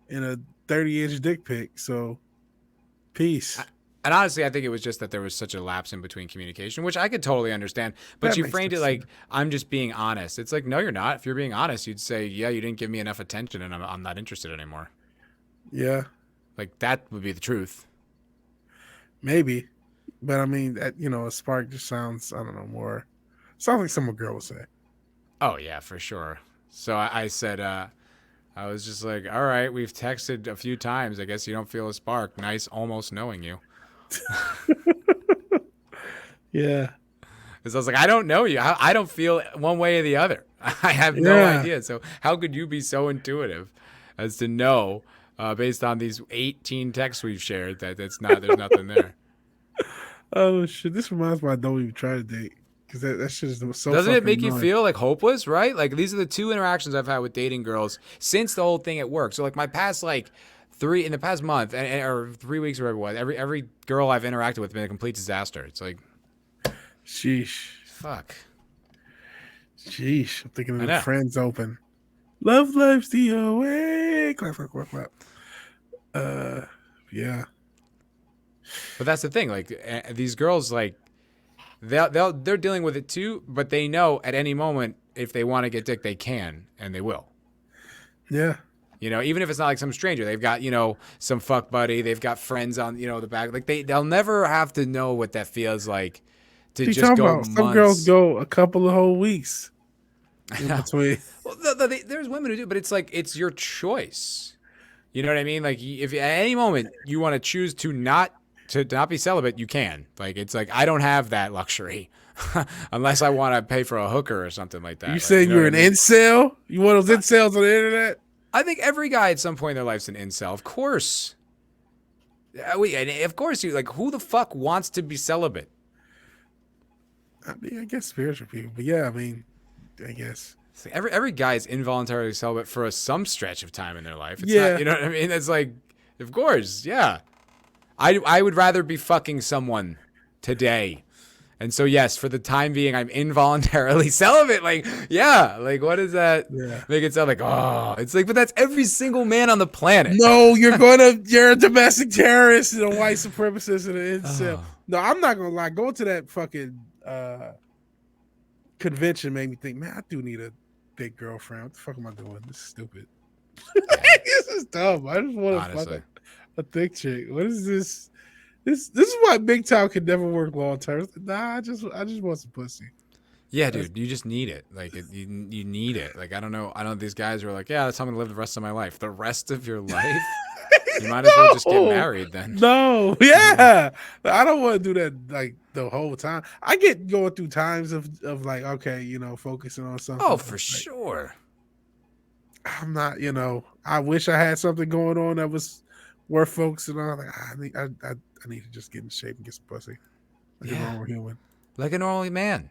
in a 30-inch dick pic. So peace. And honestly, I think it was just that there was such a lapse in between communication, which I could totally understand. But you framed it like, I'm just being honest. It's like, no, you're not. If you're being honest, you'd say, yeah, you didn't give me enough attention and I'm not interested anymore. Yeah. Like, that would be the truth. Maybe. But I mean, a spark just sounds, I don't know, sounds like some girl would say. Oh, yeah, for sure. So I said, I was just like, all right, we've texted a few times. I guess you don't feel a spark. Nice almost knowing you. Yeah. Because I was like, I don't know you. I don't feel one way or the other. I have no idea. So how could you be so intuitive as to know, based on these 18 texts we've shared, that there's nothing there? Oh shit! This reminds me, I don't even try to date because that shit is so. Doesn't it make annoying. you feel like hopeless? Right? Like, these are the 2 interactions I've had with dating girls since the whole thing at work. So like my past in the past month or 3 weeks or whatever it was, every girl I've interacted with has been a complete disaster. It's like, sheesh. fuck. Sheesh. I'm thinking of the Friends Open. Love life's the away. Clap, clap, clap, clap. Yeah. But that's the thing. Like, these girls, like, they're dealing with it too, but they know at any moment if they want to get dick, they can, and they will. Yeah. Even if it's not like some stranger, they've got, some fuck buddy, they've got friends on, the back. Like, they'll never have to know what that feels like to just go months. Some girls go a couple of whole weeks in between. Well, there's women who do, but it's like, it's your choice. You know what I mean? Like, if at any moment you want to choose to not be celibate, you can. Like, it's like, I don't have that luxury unless I want to pay for a hooker or something like that. You saying you're an incel? You one of those incels on the internet? I think every guy at some point in their life's an incel. Of course. And of course, who the fuck wants to be celibate? I mean, I guess spiritual people. But yeah, I mean, I guess. Like every guy is involuntarily celibate for some stretch of time in their life. It's yeah. Not, you know what I mean? It's like, of course, yeah. I would rather be fucking someone today. And so, yes, for the time being, I'm involuntarily celibate. Like, yeah. Like, what does that make it sound like? Oh, it's like, but that's every single man on the planet. No, you're a domestic terrorist and a white supremacist and an incel. No, I'm not going to lie. Going to that fucking convention made me think, man, I do need a big girlfriend. What the fuck am I doing? This is stupid. This is dumb. I just want to fuck a thick chick. What is this? This is why big time could never work long term. Nah, I just want some pussy. Yeah, dude, you just need it. Like, you need it. Like, I don't know. These guys are like, yeah, that's how I'm gonna live the rest of my life. The rest of your life? You might as well just get No. married then. No, yeah, I don't want to do that like the whole time. I get going through times of like, okay, focusing on something. Oh, for like, sure. I'm not, I wish I had something going on that was worth focusing on. Like, I need to just get in shape and get some pussy. Like a normal human. Like a normal man.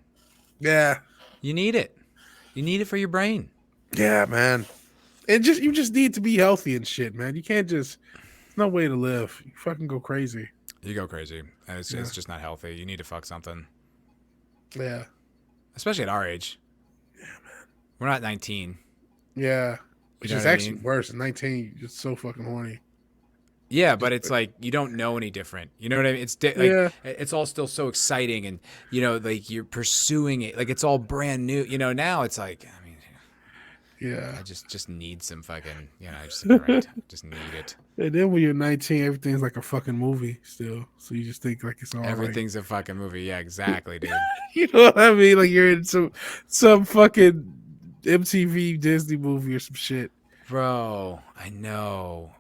Yeah. You need it. You need it for your brain. Yeah, man. You just need to be healthy and shit, man. You can't just. There's no way to live. You fucking go crazy. You go crazy, and it's just not healthy. You need to fuck something. Yeah. Especially at our age. Yeah, man. We're not 19. Yeah. Which You know is what I actually mean? worse. At 19, you're just so fucking horny. Yeah, but it's like you don't know any different. You know what I mean? It's all still so exciting, and like you're pursuing it, like it's all brand new. Now it's like, I mean, Yeah. I just need some fucking, just need it. And then when you're 19, everything's like a fucking movie still. So you just think like it's all Everything's a fucking movie. Yeah, exactly, dude. You know what I mean? Like you're in some fucking MTV Disney movie or some shit. Bro, I know.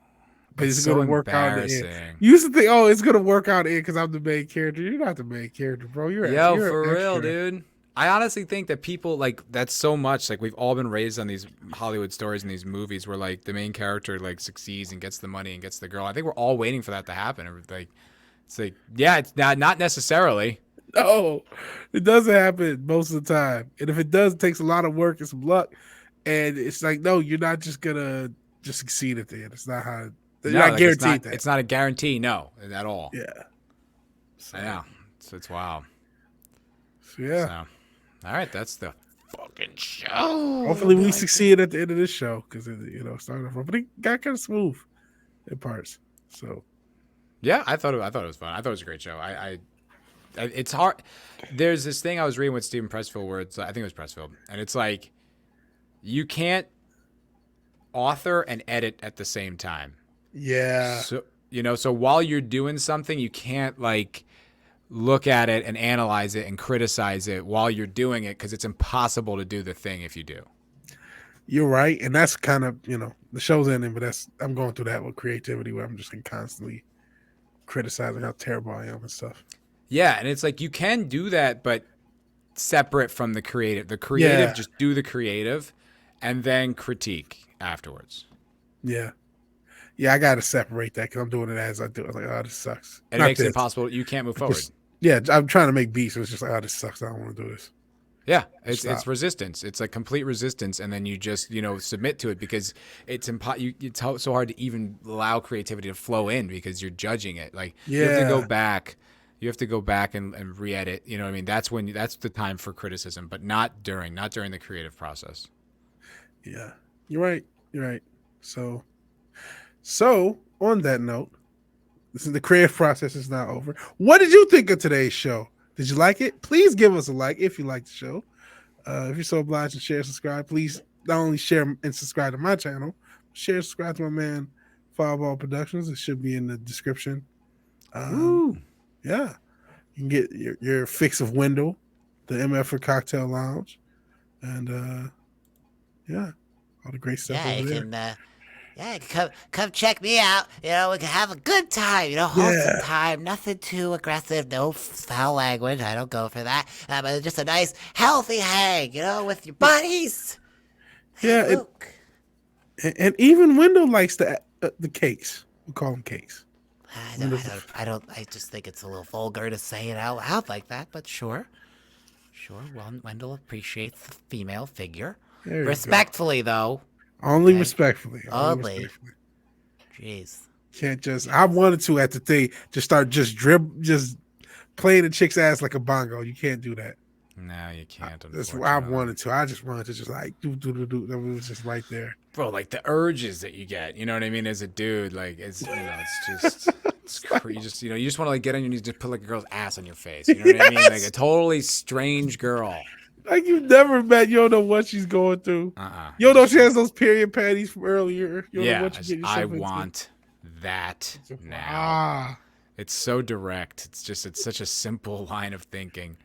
But it's so gonna work out in the end. embarrassing. You used to think, oh, it's gonna work out in because I'm the main character. You're not the main character, bro. You're For an real, extra. dude. I honestly think that people like that's so much like we've all been raised on these Hollywood stories and these movies where like the main character like succeeds and gets the money and gets the girl. I think we're all waiting for that to happen. It's like yeah, it's not necessarily. No, it doesn't happen most of the time. And if it does, it takes a lot of work and some luck. And it's like, no, you're not just gonna just succeed at the end. It's not how. You're not guaranteed that. It's not a guarantee, no, at all. Yeah. I know. So it's wild. So, yeah. So, all right, that's the fucking show. Hopefully we succeed at the end of this show because it started off, but it got kind of smooth in parts. So yeah, I thought it was fun. I thought it was a great show. It's hard. There's this thing I was reading with Stephen Pressfield where I think it was Pressfield, and it's like you can't author and edit at the same time. yeah. So while you're doing something, you can't like look at it and analyze it and criticize it while you're doing it because it's impossible to do the thing if you do. You're right, and that's kind of the show's ending, but I'm going through that with creativity where I'm just constantly criticizing how terrible I am and stuff. Yeah, and it's like you can do that, but separate from the creative. The creative, just do the creative, and then critique afterwards. Yeah. Yeah, I got to separate that because I'm doing it as I do. I was like, oh, this sucks. And it makes it impossible. You can't move forward. I'm trying to make beats. So it's just like, oh, this sucks. I don't want to do this. Yeah, it's resistance. It's like complete resistance, and then you just submit to it because it's so hard to even allow creativity to flow in because you're judging it. Like you have to go back. You have to go back and re-edit. You know what I mean? That's the time for criticism, but not during the creative process. Yeah, you're right. You're right. So on that note, the creative process is now over. What did you think of today's show? Did you like it? Please give us a like if you like the show. If you're so obliged to share and subscribe, please not only share and subscribe to my channel, share and subscribe to my man Foulball Productions. It should be in the description. Yeah. You can get your fix of Window, the MF for Cocktail Lounge, and all the great stuff over there. Come check me out. We can have a good time. Wholesome time. Nothing too aggressive. No foul language. I don't go for that. But just a nice, healthy hang. With your buddies. Yeah, and even Window likes the cakes. We call them cakes. I just think it's a little vulgar to say it out loud like that. But sure. Well, Wendell appreciates the female figure. Respectfully, though. Only respectfully. Jeez. Can't just. I wanted to at the thing just start just playing the chick's ass like a bongo. You can't do that. No, you can't. That's what I wanted to. I just wanted to just like do. That was just right there. Bro, like the urges that you get, you know what I mean? As a dude, like it's just it's crazy. You just want to like get on your knees, just put like a girl's ass on your face. You know what I mean? Like a totally strange girl. Like you've never met, you don't know what she's going through. You don't know she has those period panties from earlier. You don't know what you get yourself into. Want that now. It's so direct. It's such a simple line of thinking.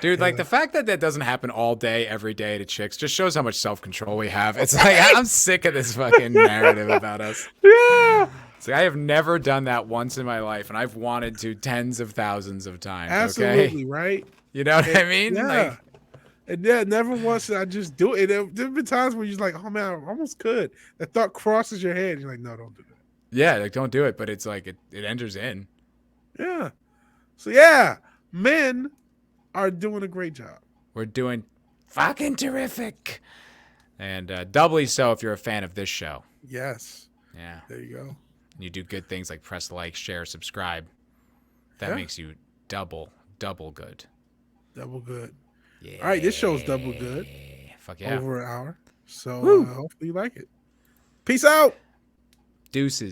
Dude, like the fact that doesn't happen all day, every day to chicks just shows how much self-control we have. It's like, I'm sick of this fucking narrative about us. Yeah. So I have never done that once in my life, and I've wanted to tens of thousands of times. Absolutely, Okay, right? you know what I mean? Yeah. Like, And yeah, never once did I just do it. There've been times where you're just like, oh man, I almost could. That thought crosses your head. You're like, no, don't do that. yeah, like don't do it, but it's like it enters in. Yeah. So yeah, men are doing a great job. We're doing fucking terrific, and doubly so if you're a fan of this show. Yes. Yeah, There you go. and you do good things like press like, share, subscribe. That Yeah. makes you double good. Double good. Yeah. All right, this show's double good. Fuck yeah. Over an hour. So Woo. hopefully you like it. Peace out. Deuces.